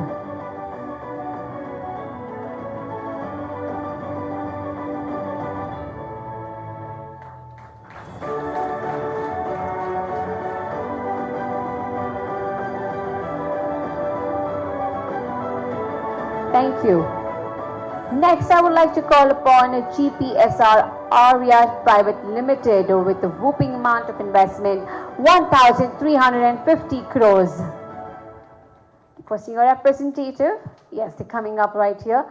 Thank you. Next, I would like to call upon a GPSR Arya Private Limited with a whooping amount of investment 1,350 crores. Requesting your representative. Yes, they're coming up right here.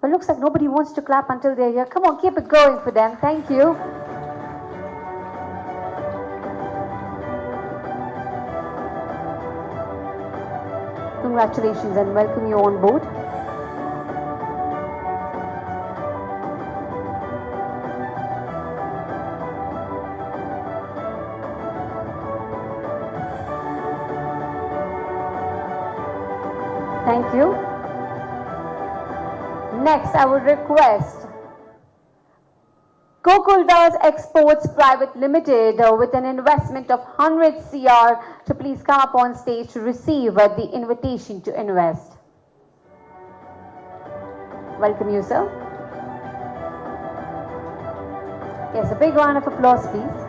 But looks like nobody wants to clap until they're here. Come on, keep it going for them. Thank you. Congratulations and welcome you on board. Thank you. Next, I would request Gokuldas Exports Private Limited with an investment of 100 CR to please come up on stage to receive the invitation to invest. Welcome you, sir. Yes, a big round of applause, please.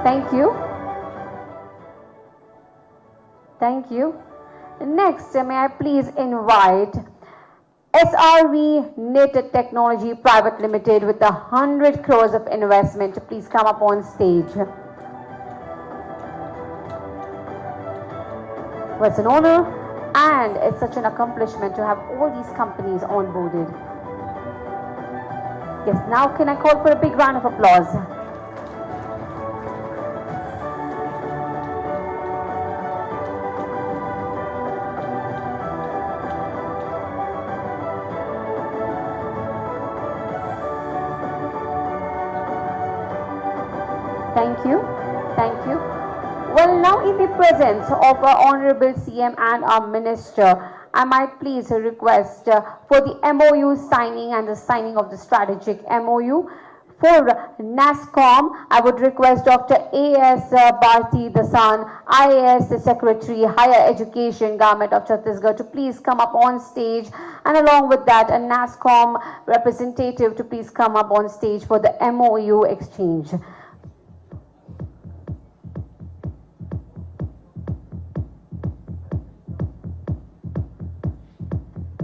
Thank you. Thank you. Next, may I please invite SRV Knit Technology Private Limited with 100 crores of investment to please come up on stage. Well, it's an honor and it's such an accomplishment to have all these companies onboarded. Yes, now can I call for a big round of applause? Thank you. Thank you. Well, now in the presence of our Honorable CM and our Minister, I might please request for the MOU signing and the signing of the strategic MOU. For NASSCOM, I would request Dr. A.S. Bharti Dasan, IAS Secretary, Higher Education, Government of Chhattisgarh, to please come up on stage, and along with that, a NASSCOM representative to please come up on stage for the MOU exchange.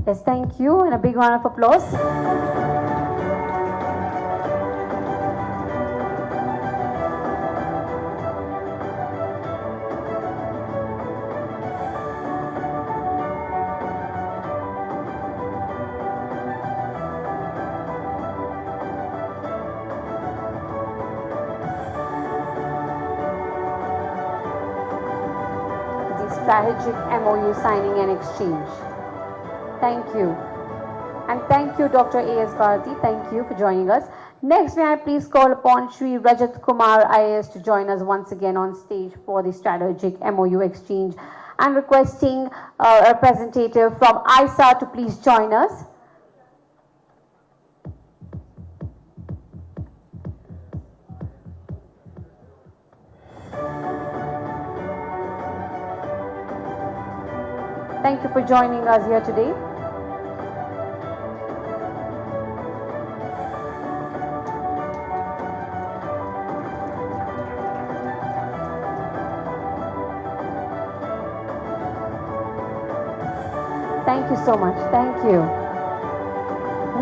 Yes, thank you, and a big round of applause. The strategic MOU signing and exchange. Thank you. And thank you, Dr. A.S. Bharti. Thank you for joining us. Next, may I please call upon Shri Rajat Kumar IAS to join us once again on stage for the strategic MOU exchange, and requesting a representative from ISA to please join us. Thank you for joining us here today. Thank you so much. Thank you.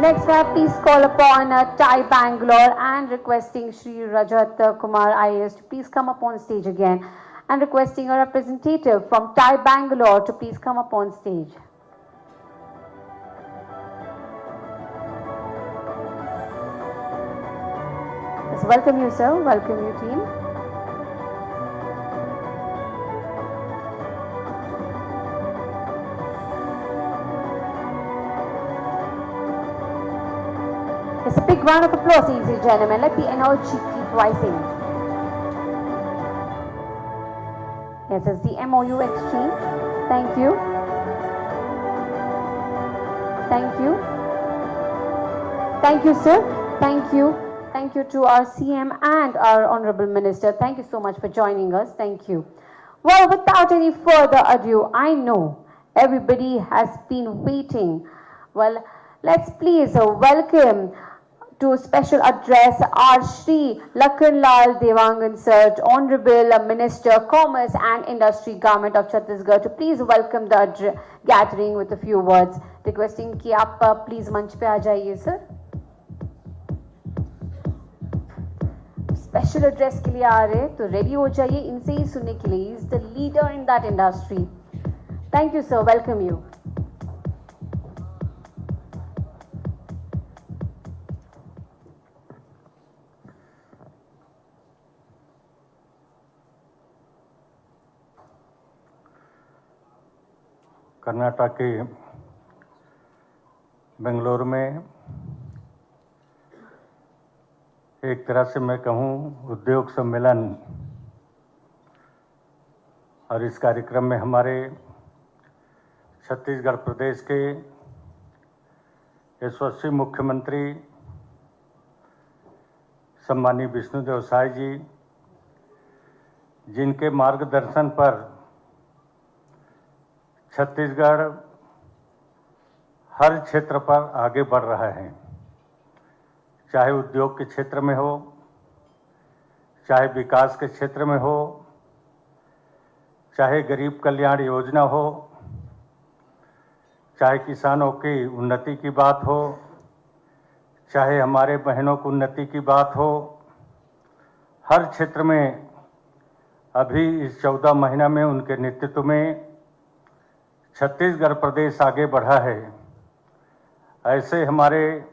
Next, may I please call upon TI Bangalore and requesting Shri Rajat Kumar IAS to please come up on stage again, and requesting a representative from TI Bangalore to please come up on stage. Yes, welcome you, sir. Welcome you, team. It's a big round of applause, ladies and gentlemen. Let the energy keep rising. Yes, it's the MOU exchange. Thank you. Thank you. Thank you, sir. Thank you. Thank you to our CM and our Honorable Minister. Thank you so much for joining us. Thank you. Well, without any further ado, I know everybody has been waiting. Well, let's please welcome to special address our Shri Lakhanlal Devangan Sir, Honorable Minister, Commerce and Industry, Government of Chhattisgarh, to please welcome the gathering with a few words. Requesting कि आप please मंच पे आ जाइए sir. Special address के लिए आ रहे तो ready हो जाइए, इनसे ही सुनने के लिए. He is the leader in that industry. Thank you sir. Welcome you. Karnataka के बेंगलुरु में एक तरह से मैं कहूँ उद्योग सम्मेलन, और इस कार्यक्रम में हमारे छत्तीसगढ़ प्रदेश के यशस्वी मुख्यमंत्री सम्मानीय विष्णुदेव साय जी, जिनके मार्गदर्शन पर छत्तीसगढ़ हर क्षेत्र पर आगे बढ़ रहा है, चाहे उद्योग के क्षेत्र में हो, चाहे विकास के क्षेत्र में हो, चाहे गरीब कल्याण योजना हो, चाहे किसानों की उन्नति की बात हो, चाहे हमारे बहनों की उन्नति की बात हो, हर क्षेत्र में अभी इस 14 महीना में उनके नेतृत्व में छत्तीसगढ़ प्रदेश आगे बढ़ा है। ऐसे हमारे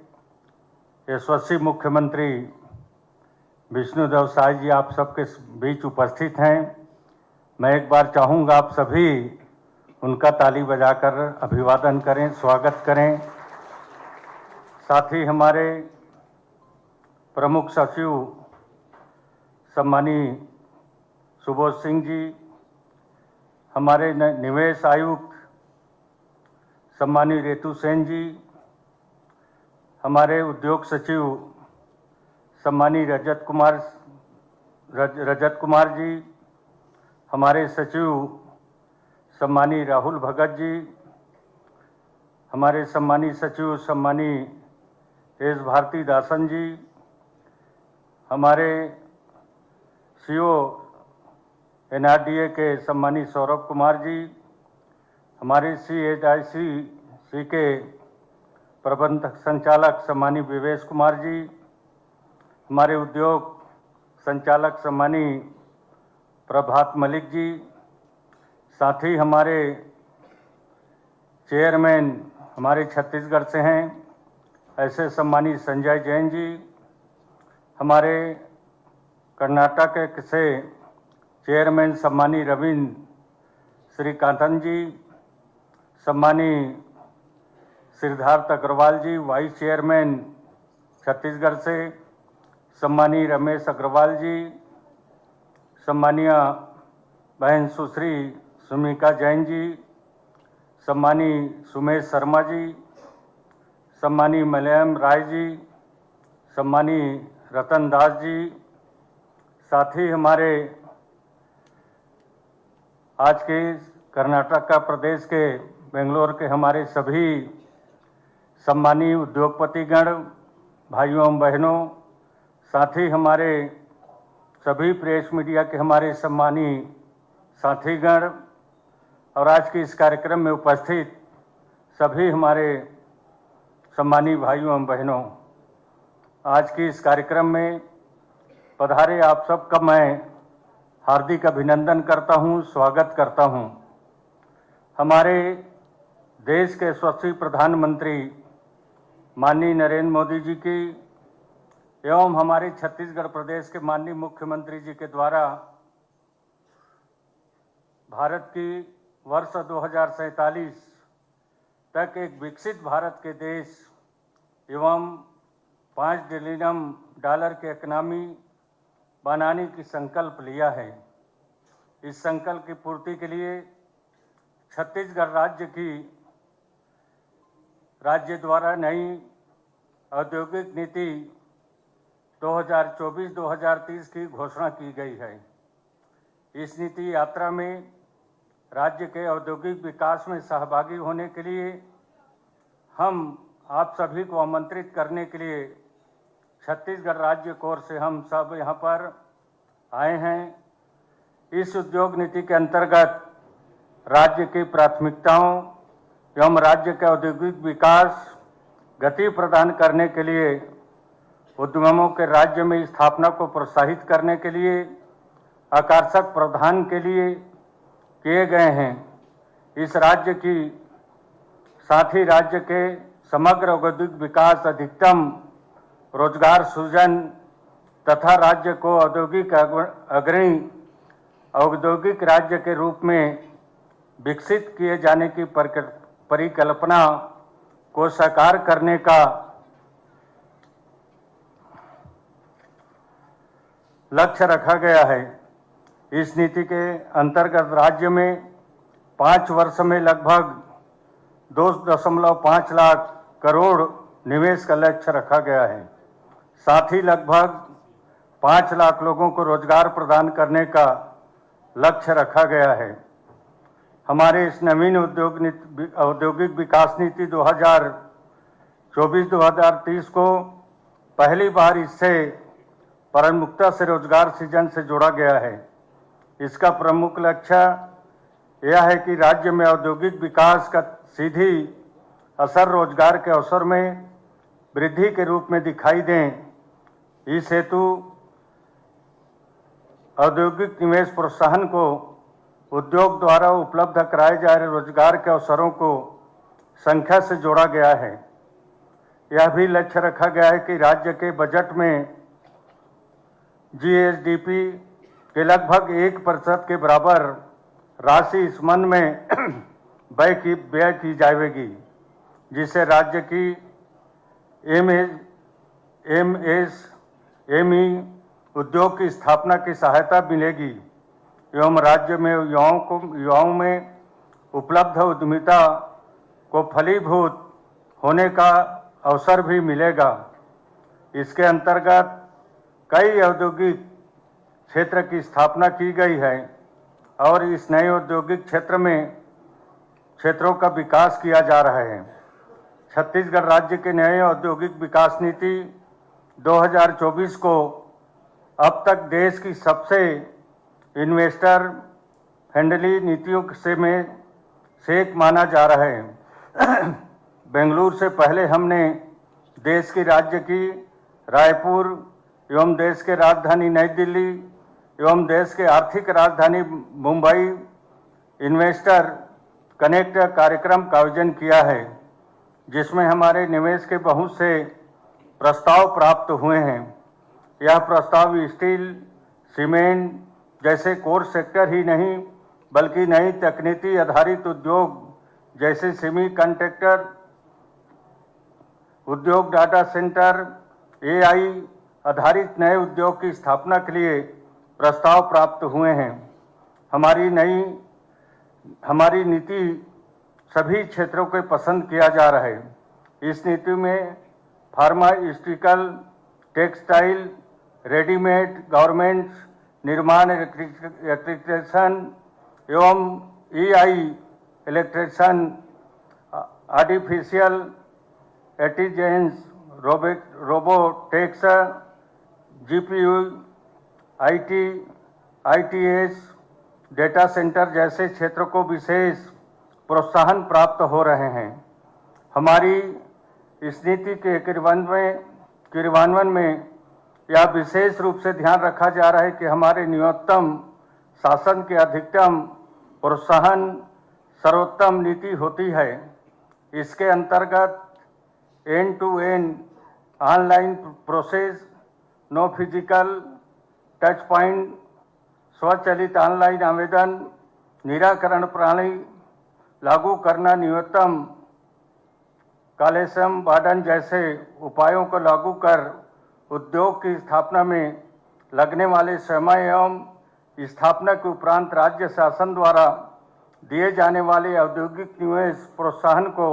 यशस्वी मुख्यमंत्री विष्णुदेव साय जी आप सबके बीच उपस्थित हैं। मैं एक बार चाहूँगा आप सभी उनका ताली बजाकर अभिवादन करें, स्वागत करें। साथ ही हमारे प्रमुख सचिव सम्मानीय सुबोध सिंह जी, हमारे निवेश आयुक्त सम्मानीय रेतु सेन जी, हमारे उद्योग सचिव सम्मानीय रजत कुमार जी, हमारे सचिव सम्मानीय राहुल भगत जी, हमारे सम्मानीय सचिव सम्मानीय एस भारती दासन जी, हमारे सीओ NRDA के सम्मानीय सौरभ कुमार जी, हमारे CHIC के प्रबंधक संचालक सम्मानीय विवेश कुमार जी, हमारे उद्योग संचालक सम्मानीय प्रभात मलिक जी, साथ ही हमारे चेयरमैन हमारे छत्तीसगढ़ से हैं ऐसे सम्मानीय संजय जैन जी, हमारे कर्नाटक से चेयरमैन सम्मानीय रविंद्र श्रीकांतन जी, सम्मानीय सिद्धार्थ अग्रवाल जी, वाइस चेयरमैन छत्तीसगढ़ से सम्मानीय रमेश अग्रवाल जी, सम्मानीय बहन सुश्री सुमिका जैन जी, सम्मानीय सुमेश शर्मा जी, सम्मानीय मलयम राय जी, सम्मानीय रतन दास जी, साथ ही हमारे आज के कर्नाटक का प्रदेश के बेंगलोर के हमारे सभी सम्मानीय उद्योगपतिगण, भाइयों एवं बहनों, साथ ही हमारे सभी प्रेस मीडिया के हमारे सम्मानीय साथीगण और आज के इस कार्यक्रम में उपस्थित सभी हमारे सम्मानीय भाइयों एवं बहनों, आज के इस कार्यक्रम में पधारे आप सबका मैं हार्दिक अभिनंदन करता हूं, स्वागत करता हूं। हमारे देश के यशस्वी प्रधानमंत्री माननीय नरेंद्र मोदी जी की एवं हमारे छत्तीसगढ़ प्रदेश के माननीय मुख्यमंत्री जी के द्वारा भारत की वर्ष 2047 तक एक विकसित भारत के देश एवं $5 ट्रिलियन की इकोनॉमी बनाने की संकल्प लिया है। इस संकल्प की पूर्ति के लिए छत्तीसगढ़ राज्य द्वारा नई औद्योगिक नीति 2024-2030 की घोषणा की गई है। इस नीति यात्रा में राज्य के औद्योगिक विकास में सहभागी होने के लिए हम आप सभी को आमंत्रित करने के लिए छत्तीसगढ़ राज्य कोर से हम सब यहाँ पर आए हैं। इस उद्योग नीति के अंतर्गत राज्य की प्राथमिकताओं एवं राज्य के औद्योगिक विकास गति प्रदान करने के लिए उद्यमों के राज्य में स्थापना को प्रोत्साहित करने के लिए आकर्षक प्रावधान के लिए किए गए हैं। इस राज्य की साथ ही राज्य के समग्र औद्योगिक विकास, अधिकतम रोजगार सृजन तथा राज्य को औद्योगिक अग्रणी औद्योगिक राज्य के रूप में विकसित किए जाने की परिकल्पना को साकार करने का लक्ष्य रखा गया है। इस नीति के अंतर्गत राज्य में 5 वर्ष में लगभग 2.5 लाख करोड़ निवेश का लक्ष्य रखा गया है। साथ ही लगभग 5 लाख लोगों को रोजगार प्रदान करने का लक्ष्य रखा गया है। हमारे इस नवीन औद्योगिक विकास नीति 2024-2030 को पहली बार इससे प्रमुखता से रोजगार सृजन से जोड़ा गया है। इसका प्रमुख लक्ष्य यह है कि राज्य में औद्योगिक विकास का सीधी असर रोजगार के अवसर में वृद्धि के रूप में दिखाई दें। इस हेतु औद्योगिक निवेश प्रोत्साहन को उद्योग द्वारा उपलब्ध कराए जा रहे रोजगार के अवसरों को संख्या से जोड़ा गया है। यह भी लक्ष्य रखा गया है कि राज्य के बजट में जीएसडीपी के लगभग 1% के बराबर राशि इस मन में व्यय की जाएगी, जिससे राज्य की एमएसएमई उद्योग की स्थापना की सहायता मिलेगी एवं राज्य में युवाओं में उपलब्ध उद्यमिता को फलीभूत होने का अवसर भी मिलेगा। इसके अंतर्गत कई औद्योगिक क्षेत्र की स्थापना की गई है और इस नए औद्योगिक क्षेत्रों का विकास किया जा रहा है। छत्तीसगढ़ राज्य के नए औद्योगिक विकास नीति 2024 को अब तक देश की सबसे इन्वेस्टर फ्रेंडली नीतियों से एक माना जा रहा है। बेंगलुरु से पहले हमने देश की राज्य की रायपुर एवं देश के राजधानी नई दिल्ली एवं देश के आर्थिक राजधानी मुंबई इन्वेस्टर कनेक्ट कार्यक्रम का आयोजन किया है, जिसमें हमारे निवेश के बहुत से प्रस्ताव प्राप्त हुए हैं। यह प्रस्ताव स्टील, सीमेंट जैसे कोर सेक्टर ही नहीं बल्कि नई तकनीकी आधारित उद्योग जैसे सेमीकंडक्टर उद्योग, डाटा सेंटर, एआई आधारित नए उद्योग की स्थापना के लिए प्रस्ताव प्राप्त हुए हैं। हमारी नीति सभी क्षेत्रों को पसंद किया जा रहा है। इस नीति में फार्मास्यूटिकल, टेक्सटाइल, रेडीमेड गारमेंट्स, निर्माण, इलेक्ट्रिशियन एवं AI electrician, artificial intelligence, robotics, GPU, ITS, data centre जैसे क्षेत्रों को विशेष प्रोत्साहन प्राप्त हो रहे हैं। हमारी इस नीति के क्रियान्वयन में यह विशेष रूप से ध्यान रखा जा रहा है कि हमारे न्यूनतम शासन के अधिकतम प्रोत्साहन सर्वोत्तम नीति होती है। इसके अंतर्गत end to end online process, no physical touch point, स्वचालित ऑनलाइन आवेदन निराकरण प्रणाली लागू करना, न्यूनतम कॉलेशन वार्डन जैसे उपायों को लागू कर उद्योग की स्थापना में लगने वाले समय एवं स्थापना के उपरांत राज्य शासन द्वारा दिए जाने वाले औद्योगिक निवेश प्रोत्साहन को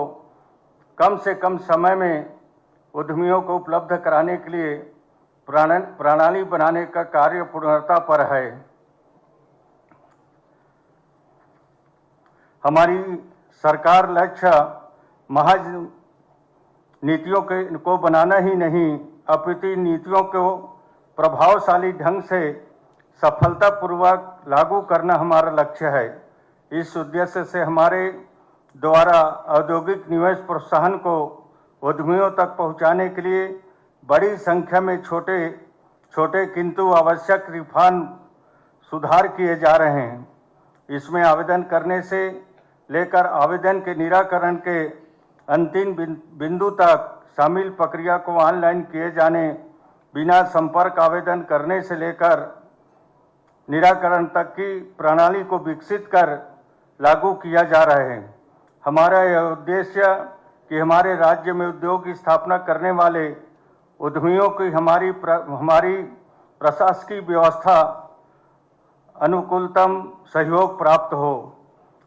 कम से कम समय में उद्यमियों को उपलब्ध कराने के लिए प्रणाली बनाने का कार्य पूर्णता पर है। हमारी सरकार लक्ष्य महज नीतियों को बनाना ही नहीं अपितु नीतियों को प्रभावशाली ढंग से सफलतापूर्वक लागू करना हमारा लक्ष्य है। इस उद्देश्य से हमारे द्वारा औद्योगिक निवेश प्रोत्साहन को उद्यमियों तक पहुंचाने के लिए बड़ी संख्या में छोटे किंतु आवश्यक रिफॉर्म सुधार किए जा रहे हैं। इसमें आवेदन करने से लेकर आवेदन के निराकरण के अंतिम बिंदु तक शामिल प्रक्रिया को ऑनलाइन किए जाने, बिना संपर्क आवेदन करने से लेकर निराकरण तक की प्रणाली को विकसित कर लागू किया जा रहा है। हमारा यह उद्देश्य कि हमारे राज्य में उद्योग की स्थापना करने वाले उद्यमियों की हमारी प्रशासकीय व्यवस्था अनुकूलतम सहयोग प्राप्त हो।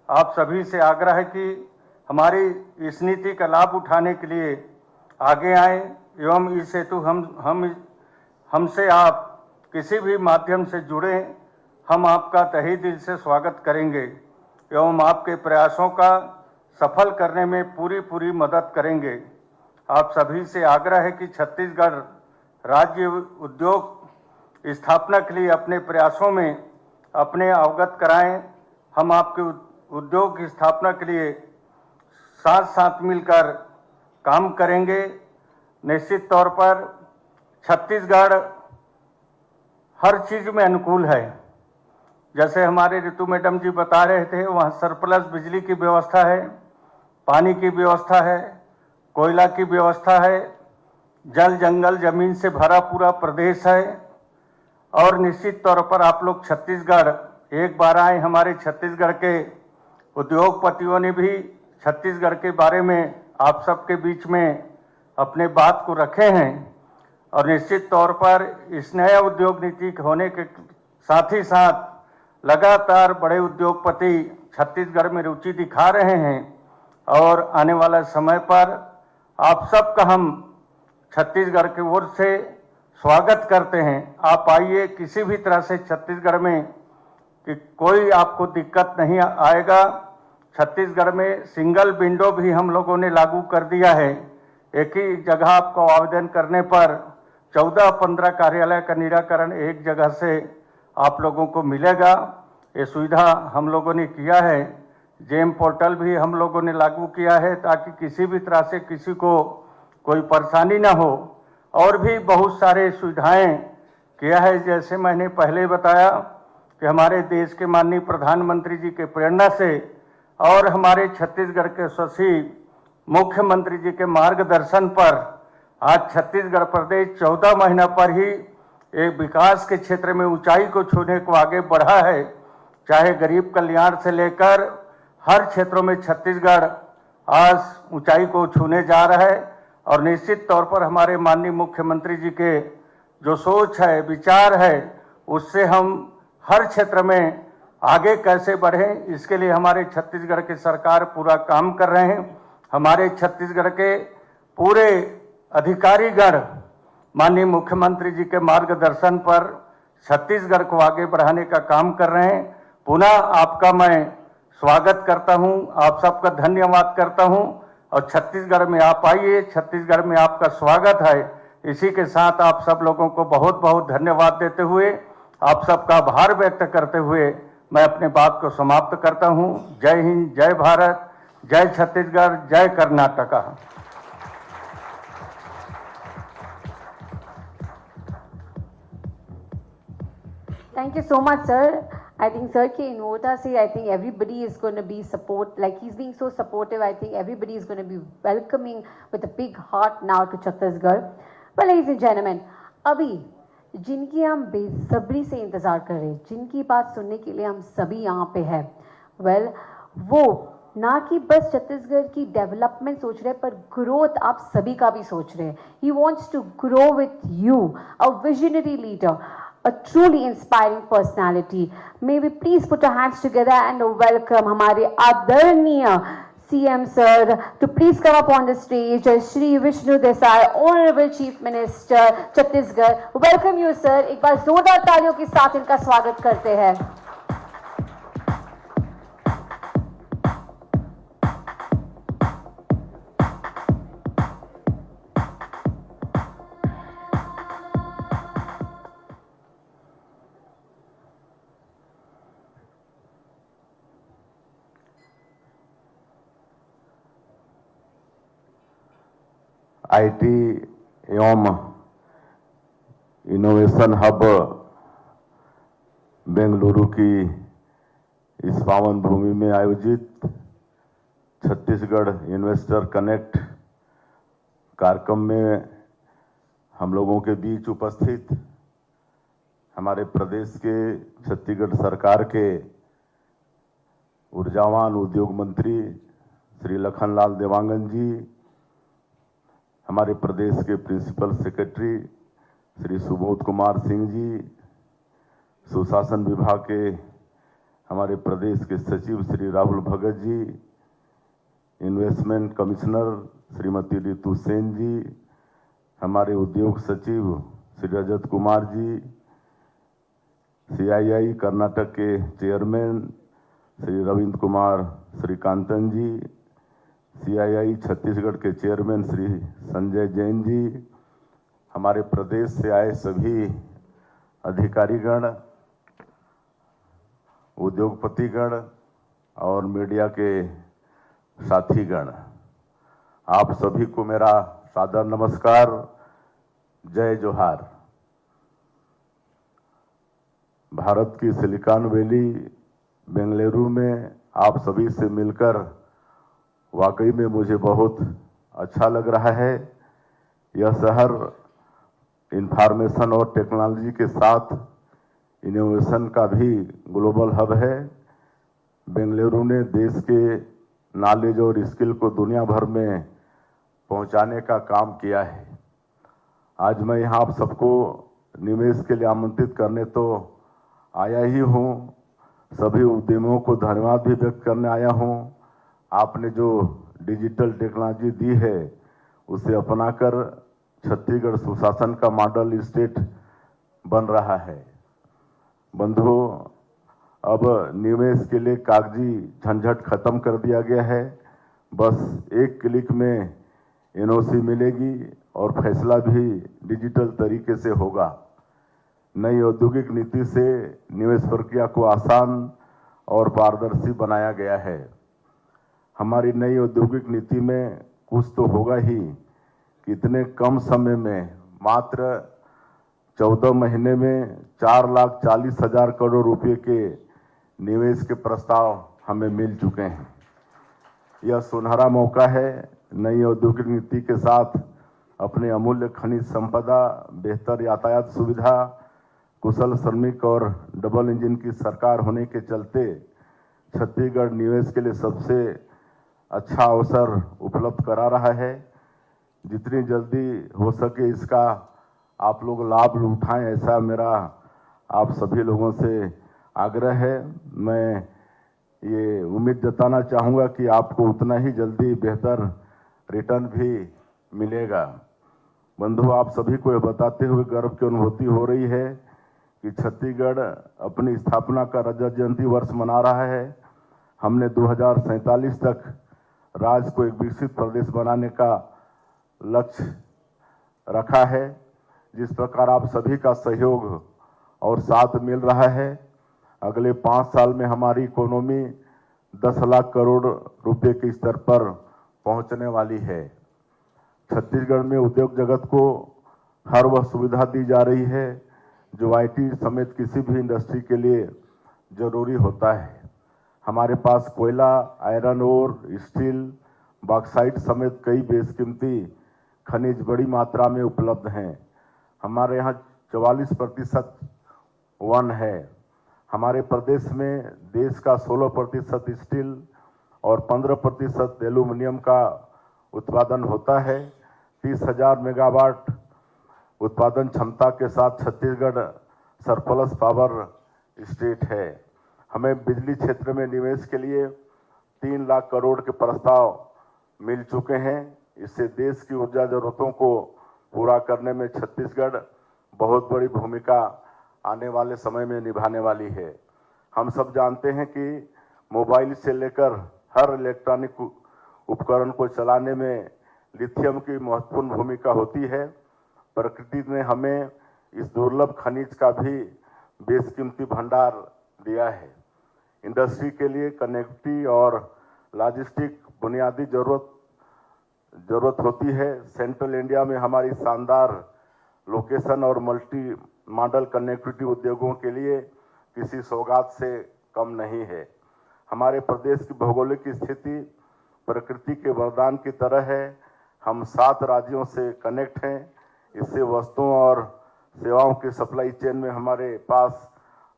आप सभी से आग्रह है कि हमारी इस नीति का लाभ उठाने के लिए आगे आए एवं इस हेतु हमसे आप किसी भी माध्यम से जुड़े, हम आपका तहे दिल से स्वागत करेंगे एवं आपके प्रयासों का सफल करने में पूरी मदद करेंगे। आप सभी से आग्रह है कि छत्तीसगढ़ राज्य उद्योग स्थापना के लिए अपने प्रयासों में अपने अवगत कराएं। हम आपके उद्योग की स्थापना के लिए साथ साथ मिलकर काम करेंगे। निश्चित तौर पर छत्तीसगढ़ हर चीज में अनुकूल है। जैसे हमारे ऋतु मैडम जी बता रहे थे, वहाँ सरप्लस बिजली की व्यवस्था है, पानी की व्यवस्था है, कोयला की व्यवस्था है, जल जंगल जमीन से भरा पूरा प्रदेश है। और निश्चित तौर पर आप लोग छत्तीसगढ़ एक बार आए, हमारे छत्तीसगढ़ के उद्योगपतियों ने भी छत्तीसगढ़ के बारे में आप सबके बीच में अपने बात को रखे हैं। और निश्चित तौर पर इस नया उद्योग नीति होने के साथ ही साथ लगातार बड़े उद्योगपति छत्तीसगढ़ में रुचि दिखा रहे हैं। और आने वाला समय पर आप सबका हम छत्तीसगढ़ की ओर से स्वागत करते हैं। आप आइए, किसी भी तरह से छत्तीसगढ़ में कि कोई आपको दिक्कत नहीं आएगा। छत्तीसगढ़ में सिंगल विंडो भी हम लोगों ने लागू कर दिया है। एक ही जगह आपको आवेदन करने पर 14-15 कार्यालय का निराकरण एक जगह से आप लोगों को मिलेगा। ये सुविधा हम लोगों ने किया है। जेम पोर्टल भी हम लोगों ने लागू किया है ताकि किसी भी तरह से किसी को कोई परेशानी ना हो। और भी बहुत सारे सुविधाएं किया है। जैसे मैंने पहले बताया कि हमारे देश के माननीय प्रधानमंत्री जी के प्रेरणा से और हमारे छत्तीसगढ़ के सचिव मुख्यमंत्री जी के मार्गदर्शन पर आज छत्तीसगढ़ प्रदेश 14 महीना पर ही एक विकास के क्षेत्र में ऊंचाई को छूने को आगे बढ़ा है। चाहे गरीब कल्याण से लेकर हर क्षेत्रों में छत्तीसगढ़ आज ऊंचाई को छूने जा रहा है। और निश्चित तौर पर हमारे माननीय मुख्यमंत्री जी के जो सोच है, विचार है, उससे हम हर क्षेत्र में आगे कैसे बढ़ें, इसके लिए हमारे छत्तीसगढ़ की सरकार पूरा काम कर रहे हैं। हमारे छत्तीसगढ़ के पूरे अधिकारीगण माननीय मुख्यमंत्री जी के मार्गदर्शन पर छत्तीसगढ़ को आगे बढ़ाने का काम कर रहे हैं। पुनः आपका मैं स्वागत करता हूं, आप सबका धन्यवाद करता हूं। और छत्तीसगढ़ में आप आइए, छत्तीसगढ़ में आपका स्वागत है। इसी के साथ आप सब लोगों को बहुत बहुत धन्यवाद देते हुए, आप सबका आभार व्यक्त करते हुए मैं अपने बात को समाप्त करता हूं। जय हिंद, जय भारत, जय छत्तीसगढ़, जय Karnataka. Thank you so much, sir. I think sir ke nota se I think everybody is going to be like he's being so supportive. I think everybody is going to be welcoming with a big heart now to Chhattisgarh. Well, ladies and gentlemen, अभी जिनकी हम बेसब्री से इंतजार कर रहे हैं, जिनकी बात सुनने के लिए हम सभी यहाँ पे हैं, well, वो ना कि बस छत्तीसगढ़ की डेवलपमेंट सोच रहे हैं, पर ग्रोथ आप सभी का भी सोच रहे हैं. He wants to grow with you, a visionary leader, a truly inspiring personality. May we please put our hands together and welcome हमारे आदरणीय CM sir to please come up on the stage. Shri Vishnu Desai, Honorable Chief Minister Chhattisgarh. Welcome you sir. एक बार जोरदार तालियों के साथ इनका स्वागत करते हैं. आईटी एवं इनोवेशन हब बेंगलुरु की इस पावन भूमि में आयोजित छत्तीसगढ़ इन्वेस्टर कनेक्ट कार्यक्रम में हम लोगों के बीच उपस्थित हमारे प्रदेश के छत्तीसगढ़ सरकार के ऊर्जावान उद्योग मंत्री श्री लखनलाल देवांगन जी, हमारे प्रदेश के प्रिंसिपल सेक्रेटरी श्री सुबोध कुमार सिंह जी, सुशासन विभाग के हमारे प्रदेश के सचिव श्री राहुल भगत जी, इन्वेस्टमेंट कमिश्नर श्रीमती रितु सेन जी, हमारे उद्योग सचिव श्री रजत कुमार जी, CII कर्नाटक के चेयरमैन श्री रविंद्र कुमार श्रीकांतन जी, CII छत्तीसगढ़ के चेयरमैन श्री संजय जैन जी, हमारे प्रदेश से आए सभी अधिकारीगण, उद्योगपतिगण और मीडिया के साथीगण, आप सभी को मेरा सादर नमस्कार, जय जोहार। भारत की सिलिकॉन वैली बेंगलुरु में आप सभी से मिलकर वाकई में मुझे बहुत अच्छा लग रहा है। यह शहर इंफॉर्मेशन और टेक्नोलॉजी के साथ इनोवेशन का भी ग्लोबल हब है। बेंगलुरु ने देश के नॉलेज और स्किल को दुनिया भर में पहुंचाने का काम किया है। आज मैं यहाँ आप सबको निवेश के लिए आमंत्रित करने तो आया ही हूँ, सभी उद्यमियों को धन्यवाद भी व्यक्त करने आया हूँ। आपने जो डिजिटल टेक्नोलॉजी दी है उसे अपनाकर छत्तीसगढ़ सुशासन का मॉडल स्टेट बन रहा है। बंधुओं, अब निवेश के लिए कागजी झंझट खत्म कर दिया गया है। बस एक क्लिक में एनओसी मिलेगी और फैसला भी डिजिटल तरीके से होगा। नई औद्योगिक नीति से निवेश प्रक्रिया को आसान और पारदर्शी बनाया गया है। हमारी नई औद्योगिक नीति में कुछ तो होगा ही कि इतने कम समय में, मात्र 14 महीने में 4,40,000 करोड़ रुपए के निवेश के प्रस्ताव हमें मिल चुके हैं। यह सुनहरा मौका है नई औद्योगिक नीति के साथ अपने अमूल्य खनिज संपदा, बेहतर यातायात सुविधा, कुशल श्रमिक और डबल इंजन की सरकार होने के चलते छत्तीसगढ़ निवेश के लिए सबसे अच्छा अवसर उपलब्ध करा रहा है। जितनी जल्दी हो सके इसका आप लोग लाभ उठाएं, ऐसा मेरा आप सभी लोगों से आग्रह है। मैं ये उम्मीद जताना चाहूँगा कि आपको उतना ही जल्दी बेहतर रिटर्न भी मिलेगा। बंधु, आप सभी को यह बताते हुए गर्व की अनुभूति हो रही है कि छत्तीसगढ़ अपनी स्थापना का रजत जयंती वर्ष मना रहा है। हमने 2047 तक राज्य को एक विकसित प्रदेश बनाने का लक्ष्य रखा है। जिस प्रकार आप सभी का सहयोग और साथ मिल रहा है, अगले 5 साल में हमारी इकोनॉमी 10 लाख करोड़ रुपए के स्तर पर पहुंचने वाली है। छत्तीसगढ़ में उद्योग जगत को हर वह सुविधा दी जा रही है जो आईटी समेत किसी भी इंडस्ट्री के लिए जरूरी होता है। हमारे पास कोयला, आयरन ओर, स्टील, बॉक्साइट समेत कई बेशकीमती खनिज बड़ी मात्रा में उपलब्ध हैं। हमारे यहाँ 44% वन है। हमारे प्रदेश में देश का 16% स्टील और 15% एल्यूमिनियम का उत्पादन होता है। 30,000 मेगावाट उत्पादन क्षमता के साथ छत्तीसगढ़ सरप्लस पावर स्टेट है। हमें बिजली क्षेत्र में निवेश के लिए 3 लाख करोड़ के प्रस्ताव मिल चुके हैं। इससे देश की ऊर्जा जरूरतों को पूरा करने में छत्तीसगढ़ बहुत बड़ी भूमिका आने वाले समय में निभाने वाली है। हम सब जानते हैं कि मोबाइल से लेकर हर इलेक्ट्रॉनिक उपकरण को चलाने में लिथियम की महत्वपूर्ण भूमिका होती है। प्रकृति ने हमें इस दुर्लभ खनिज का भी बेशकीमती भंडार दिया है। इंडस्ट्री के लिए कनेक्टिविटी और लॉजिस्टिक बुनियादी जरूरत होती है। सेंट्रल इंडिया में हमारी शानदार लोकेशन और मल्टी मॉडल कनेक्टिविटी उद्योगों के लिए किसी सौगात से कम नहीं है। हमारे प्रदेश की भौगोलिक स्थिति प्रकृति के वरदान की तरह है। हम 7 राज्यों से कनेक्ट हैं। इससे वस्तुओं और सेवाओं की सप्लाई चेन में हमारे पास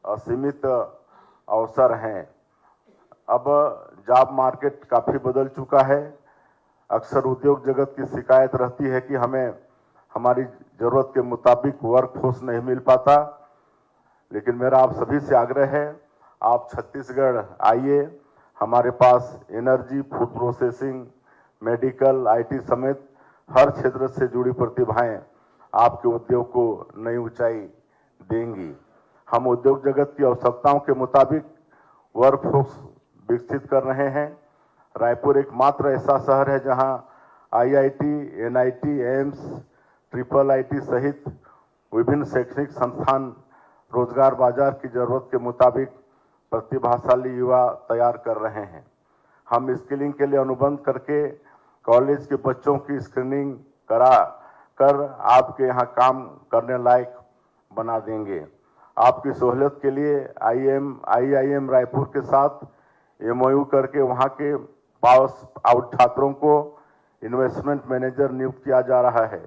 असीमित अवसर हैं। अब जॉब मार्केट काफ़ी बदल चुका है। अक्सर उद्योग जगत की शिकायत रहती है कि हमें हमारी ज़रूरत के मुताबिक वर्कफोर्स नहीं मिल पाता, लेकिन मेरा आप सभी से आग्रह है, आप छत्तीसगढ़ आइए। हमारे पास energy, food processing, medical, IT समेत हर क्षेत्र से जुड़ी प्रतिभाएं आपके उद्योग को नई ऊंचाई देंगी। हम उद्योग जगत की आवश्यकताओं के मुताबिक वर्कफोर्स विकसित कर रहे हैं। रायपुर एकमात्र ऐसा शहर है जहां IIT, NIT, AIIMS, triple IT सहित विभिन्न शैक्षणिक संस्थान रोजगार बाजार की जरूरत के मुताबिक प्रतिभाशाली युवा तैयार कर रहे हैं। हम स्किलिंग के लिए अनुबंध करके कॉलेज के बच्चों की स्क्रीनिंग करा कर आपके यहाँ काम करने लायक बना देंगे। आपकी सहूलियत के लिए IIM रायपुर के साथ MOU करके वहाँ के पास आउट छात्रों को इन्वेस्टमेंट मैनेजर नियुक्त किया जा रहा है।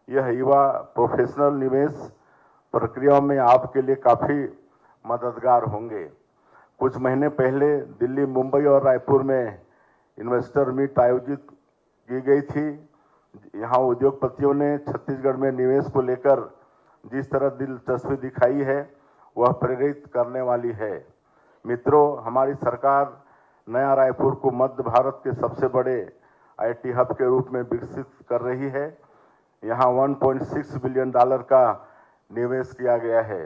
यह युवा प्रोफेशनल निवेश प्रक्रियाओं में आपके लिए काफ़ी मददगार होंगे। कुछ महीने पहले दिल्ली, मुंबई और रायपुर में इन्वेस्टर मीट आयोजित की गई थी। यहाँ उद्योगपतियों ने छत्तीसगढ़ में निवेश को लेकर जिस तरह दिलचस्पी दिखाई है वह प्रेरित करने वाली है। मित्रों, हमारी सरकार नया रायपुर को मध्य भारत के सबसे बड़े IT हब के रूप में विकसित कर रही है। यहाँ $1.6 बिलियन का निवेश किया गया है।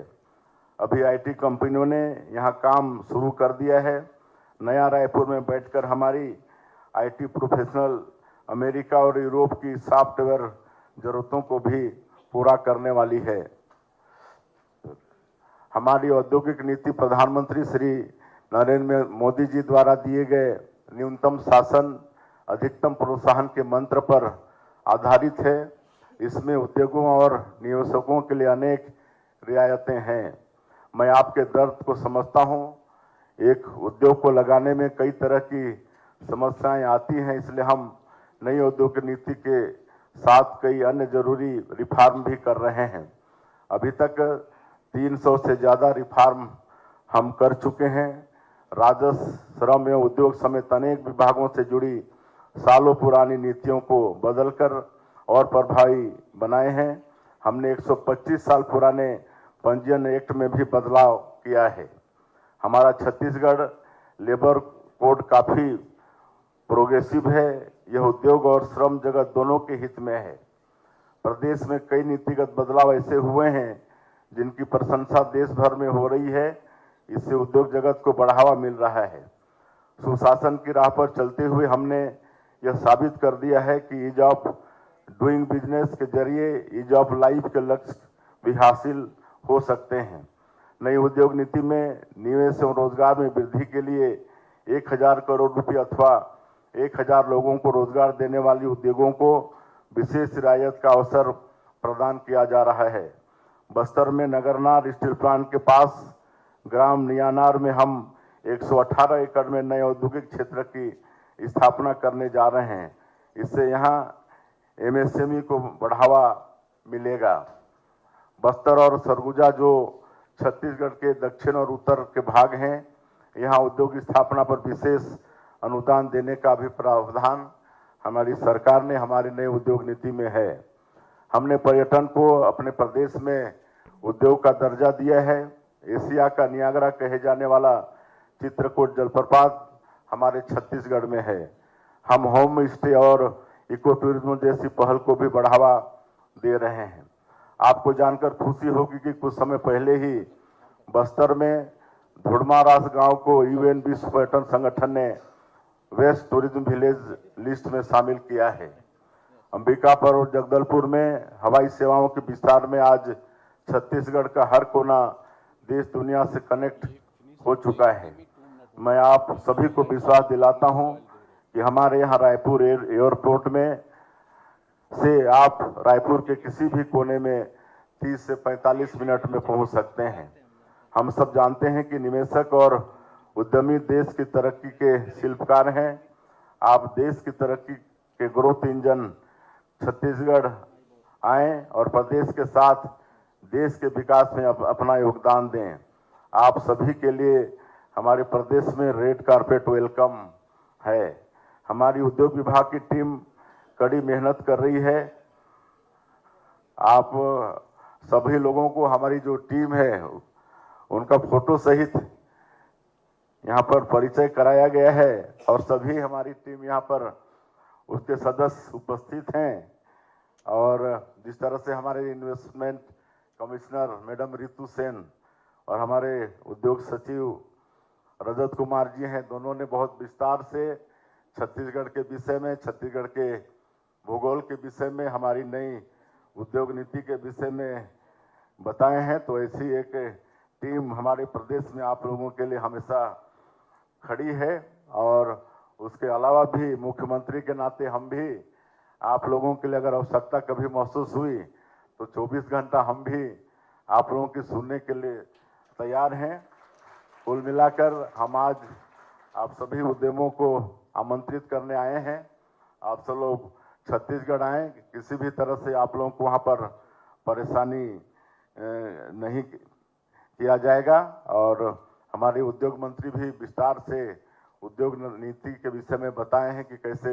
अभी IT कंपनियों ने यहाँ काम शुरू कर दिया है। नया रायपुर में बैठकर हमारी IT प्रोफेशनल अमेरिका और यूरोप की सॉफ्टवेयर जरूरतों को भी पूरा करने वाली है। हमारी औद्योगिक नीति प्रधानमंत्री श्री नरेंद्र मोदी जी द्वारा दिए गए न्यूनतम शासन अधिकतम प्रोत्साहन के मंत्र पर आधारित है। इसमें उद्योगों और निवेशकों के लिए अनेक रियायतें हैं। मैं आपके दर्द को समझता हूं। एक उद्योग को लगाने में कई तरह की समस्याएं आती हैं, इसलिए हम नई औद्योगिक नीति के साथ कई अन्य जरूरी रिफॉर्म भी कर रहे हैं। अभी तक 300 से ज़्यादा रिफॉर्म हम कर चुके हैं। राजस्व, श्रम एवं उद्योग समेत अनेक विभागों से जुड़ी सालों पुरानी नीतियों को बदलकर और प्रभावी बनाए हैं। हमने 125 साल पुराने पंजीयन एक्ट में भी बदलाव किया है। हमारा छत्तीसगढ़ लेबर कोड काफ़ी प्रोग्रेसिव है। यह उद्योग और श्रम जगत दोनों के हित में है। प्रदेश में कई नीतिगत बदलाव ऐसे हुए हैं जिनकी प्रशंसा देश भर में हो रही है। इससे उद्योग जगत को बढ़ावा मिल रहा है। सुशासन की राह पर चलते हुए हमने यह साबित कर दिया है कि ईज ऑफ डूइंग बिजनेस के जरिए ईज ऑफ लाइफ के लक्ष्य भी हासिल हो सकते हैं। नई उद्योग नीति में निवेश एवं रोजगार में वृद्धि के लिए 1000 करोड़ रुपये अथवा 1000 लोगों को रोजगार देने वाली उद्योगों को विशेष रियायत का अवसर प्रदान किया जा रहा है। बस्तर में नगरनार स्टील प्लांट के पास ग्राम नियानार में हम 118 एकड़ में नए औद्योगिक क्षेत्र की स्थापना करने जा रहे हैं। इससे यहाँ MSME को बढ़ावा मिलेगा। बस्तर और सरगुजा जो छत्तीसगढ़ के दक्षिण और उत्तर के भाग हैं, यहाँ उद्योग स्थापना पर विशेष अनुदान देने का भी प्रावधान हमारी सरकार ने हमारी नई उद्योग नीति में है। हमने पर्यटन को अपने प्रदेश में उद्योग का दर्जा दिया है। एशिया का नियाग्रा कहे जाने वाला चित्रकूट जलप्रपात हमारे छत्तीसगढ़ में है। हम होम स्टे और इको टूरिज्म जैसी पहल को भी बढ़ावा दे रहे हैं। आपको जानकर खुशी होगी कि कुछ समय पहले ही बस्तर में धुड़मारास गांव को UN विश्व पर्यटन संगठन ने वेस्ट टूरिज्म विलेज लिस्ट में शामिल किया है। अंबिकापुर और जगदलपुर में हवाई सेवाओं के विस्तार में आज छत्तीसगढ़ का हर कोना देश दुनिया से कनेक्ट हो चुका है। मैं आप सभी को विश्वास दिलाता हूं कि हमारे यहाँ रायपुर एयरपोर्ट में से आप रायपुर के किसी भी कोने में 30 से 45 मिनट में पहुंच सकते हैं। हम सब जानते हैं कि निवेशक और उद्यमी देश की तरक्की के शिल्पकार हैं। आप देश की तरक्की के ग्रोथ इंजन छत्तीसगढ़ आएं और प्रदेश के साथ देश के विकास में अपना योगदान दें। आप सभी के लिए हमारे प्रदेश में रेड कारपेट वेलकम है। हमारी उद्योग विभाग की टीम कड़ी मेहनत कर रही है। आप सभी लोगों को हमारी जो टीम है उनका फोटो सहित यहाँ पर परिचय कराया गया है और सभी हमारी टीम यहाँ पर उसके सदस्य उपस्थित हैं। और जिस तरह से हमारे investment commissioner madam Ritu Sen और हमारे उद्योग सचिव रजत कुमार जी हैं, दोनों ने बहुत विस्तार से छत्तीसगढ़ के विषय में, छत्तीसगढ़ के भूगोल के विषय में, हमारी नई उद्योग नीति के विषय में बताए हैं, तो ऐसी एक टीम हमारे प्रदेश में आप लोगों के लिए हमेशा खड़ी है। और उसके अलावा भी मुख्यमंत्री के नाते हम भी आप लोगों के लिए अगर आवश्यकता कभी महसूस हुई तो 24 घंटा हम भी आप लोगों की सुनने के लिए तैयार हैं। कुल मिलाकर हम आज आप सभी उद्यमों को आमंत्रित करने आए हैं। आप सब लोग छत्तीसगढ़ आए, किसी भी तरह से आप लोगों को वहाँ पर परेशानी नहीं किया जाएगा। और हमारे उद्योग मंत्री भी विस्तार से उद्योग नीति के विषय में बताए हैं कि कैसे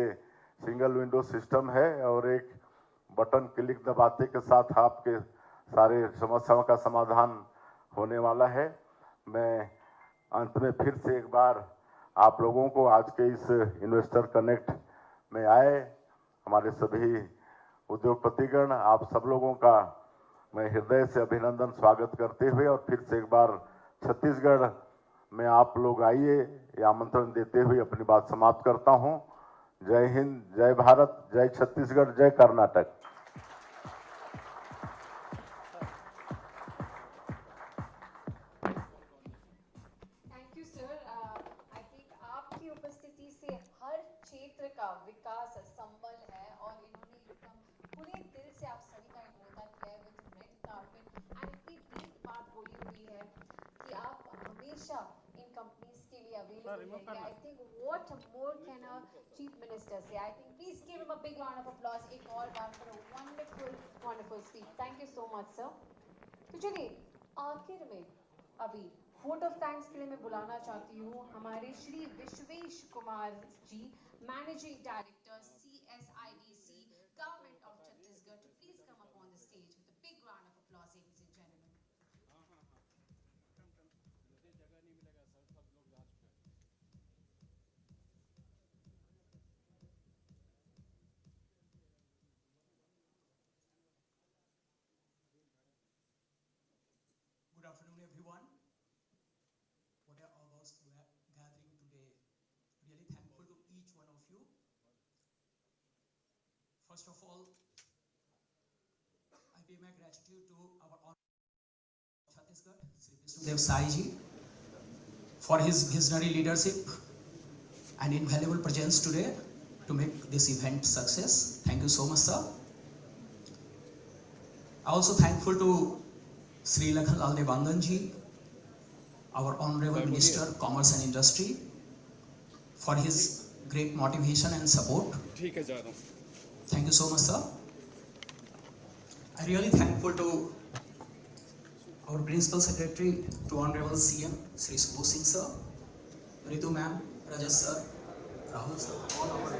सिंगल विंडो सिस्टम है और एक बटन क्लिक दबाते के साथ आपके सारे समस्याओं का समाधान होने वाला है। मैं अंत में फिर से एक बार आप लोगों को आज के इस इन्वेस्टर कनेक्ट में आए हमारे सभी उद्योगपतिगण, आप सब लोगों का मैं हृदय से अभिनंदन स्वागत करते हुए और फिर से एक बार छत्तीसगढ़ में आप लोग आइए ये आमंत्रण देते हुए अपनी बात समाप्त करता हूं। जय हिंद, जय भारत, जय छत्तीसगढ़, जय Karnataka. Thank you sir. I think आपकी उपस्थिति से हर क्षेत्र का विकास संभल है और इन्होंने एकदम पूरे दिल से आप सभी का इन्वोटा किया है विद रेड कार्पेट एंड इतनी डीप बात बोली हुई है कि आप हमेशा इन कंपनीज के लिए अवेलेबल रहेंगे। I think what more can a chief minister say. I think please give him a big round of applause एक और बार for a wonderful speech. Thank you so much sir. तो चलिए आखिर में अभी वोट ऑफ थैंक्स के लिए मैं बुलाना चाहती हूँ हमारे Shri Vishwesh Kumar ji, managing director CSIDC government of Chhattisgarh, to please come up on the stage with a big round of applause ladies and gentleman. Good afternoon, everyone. What a august gathering today. Really thankful to each one of you. First of all, I pay my gratitude to our honorable Chhattisgarh, Sri Vishnudev Sai ji, for his visionary leadership and invaluable presence today to make this event success. Thank you so much, sir. I also thankful to Sri Lakhanlal Devangan ji, our Honorable Minister, Commerce and Industry, for his great motivation and support. Thank you so much, sir. I really thankful to our Principal Secretary, to Honorable CM, Sri Subodh Singh sir, Ritu ma'am, Rajas sir, Rahul sir, all our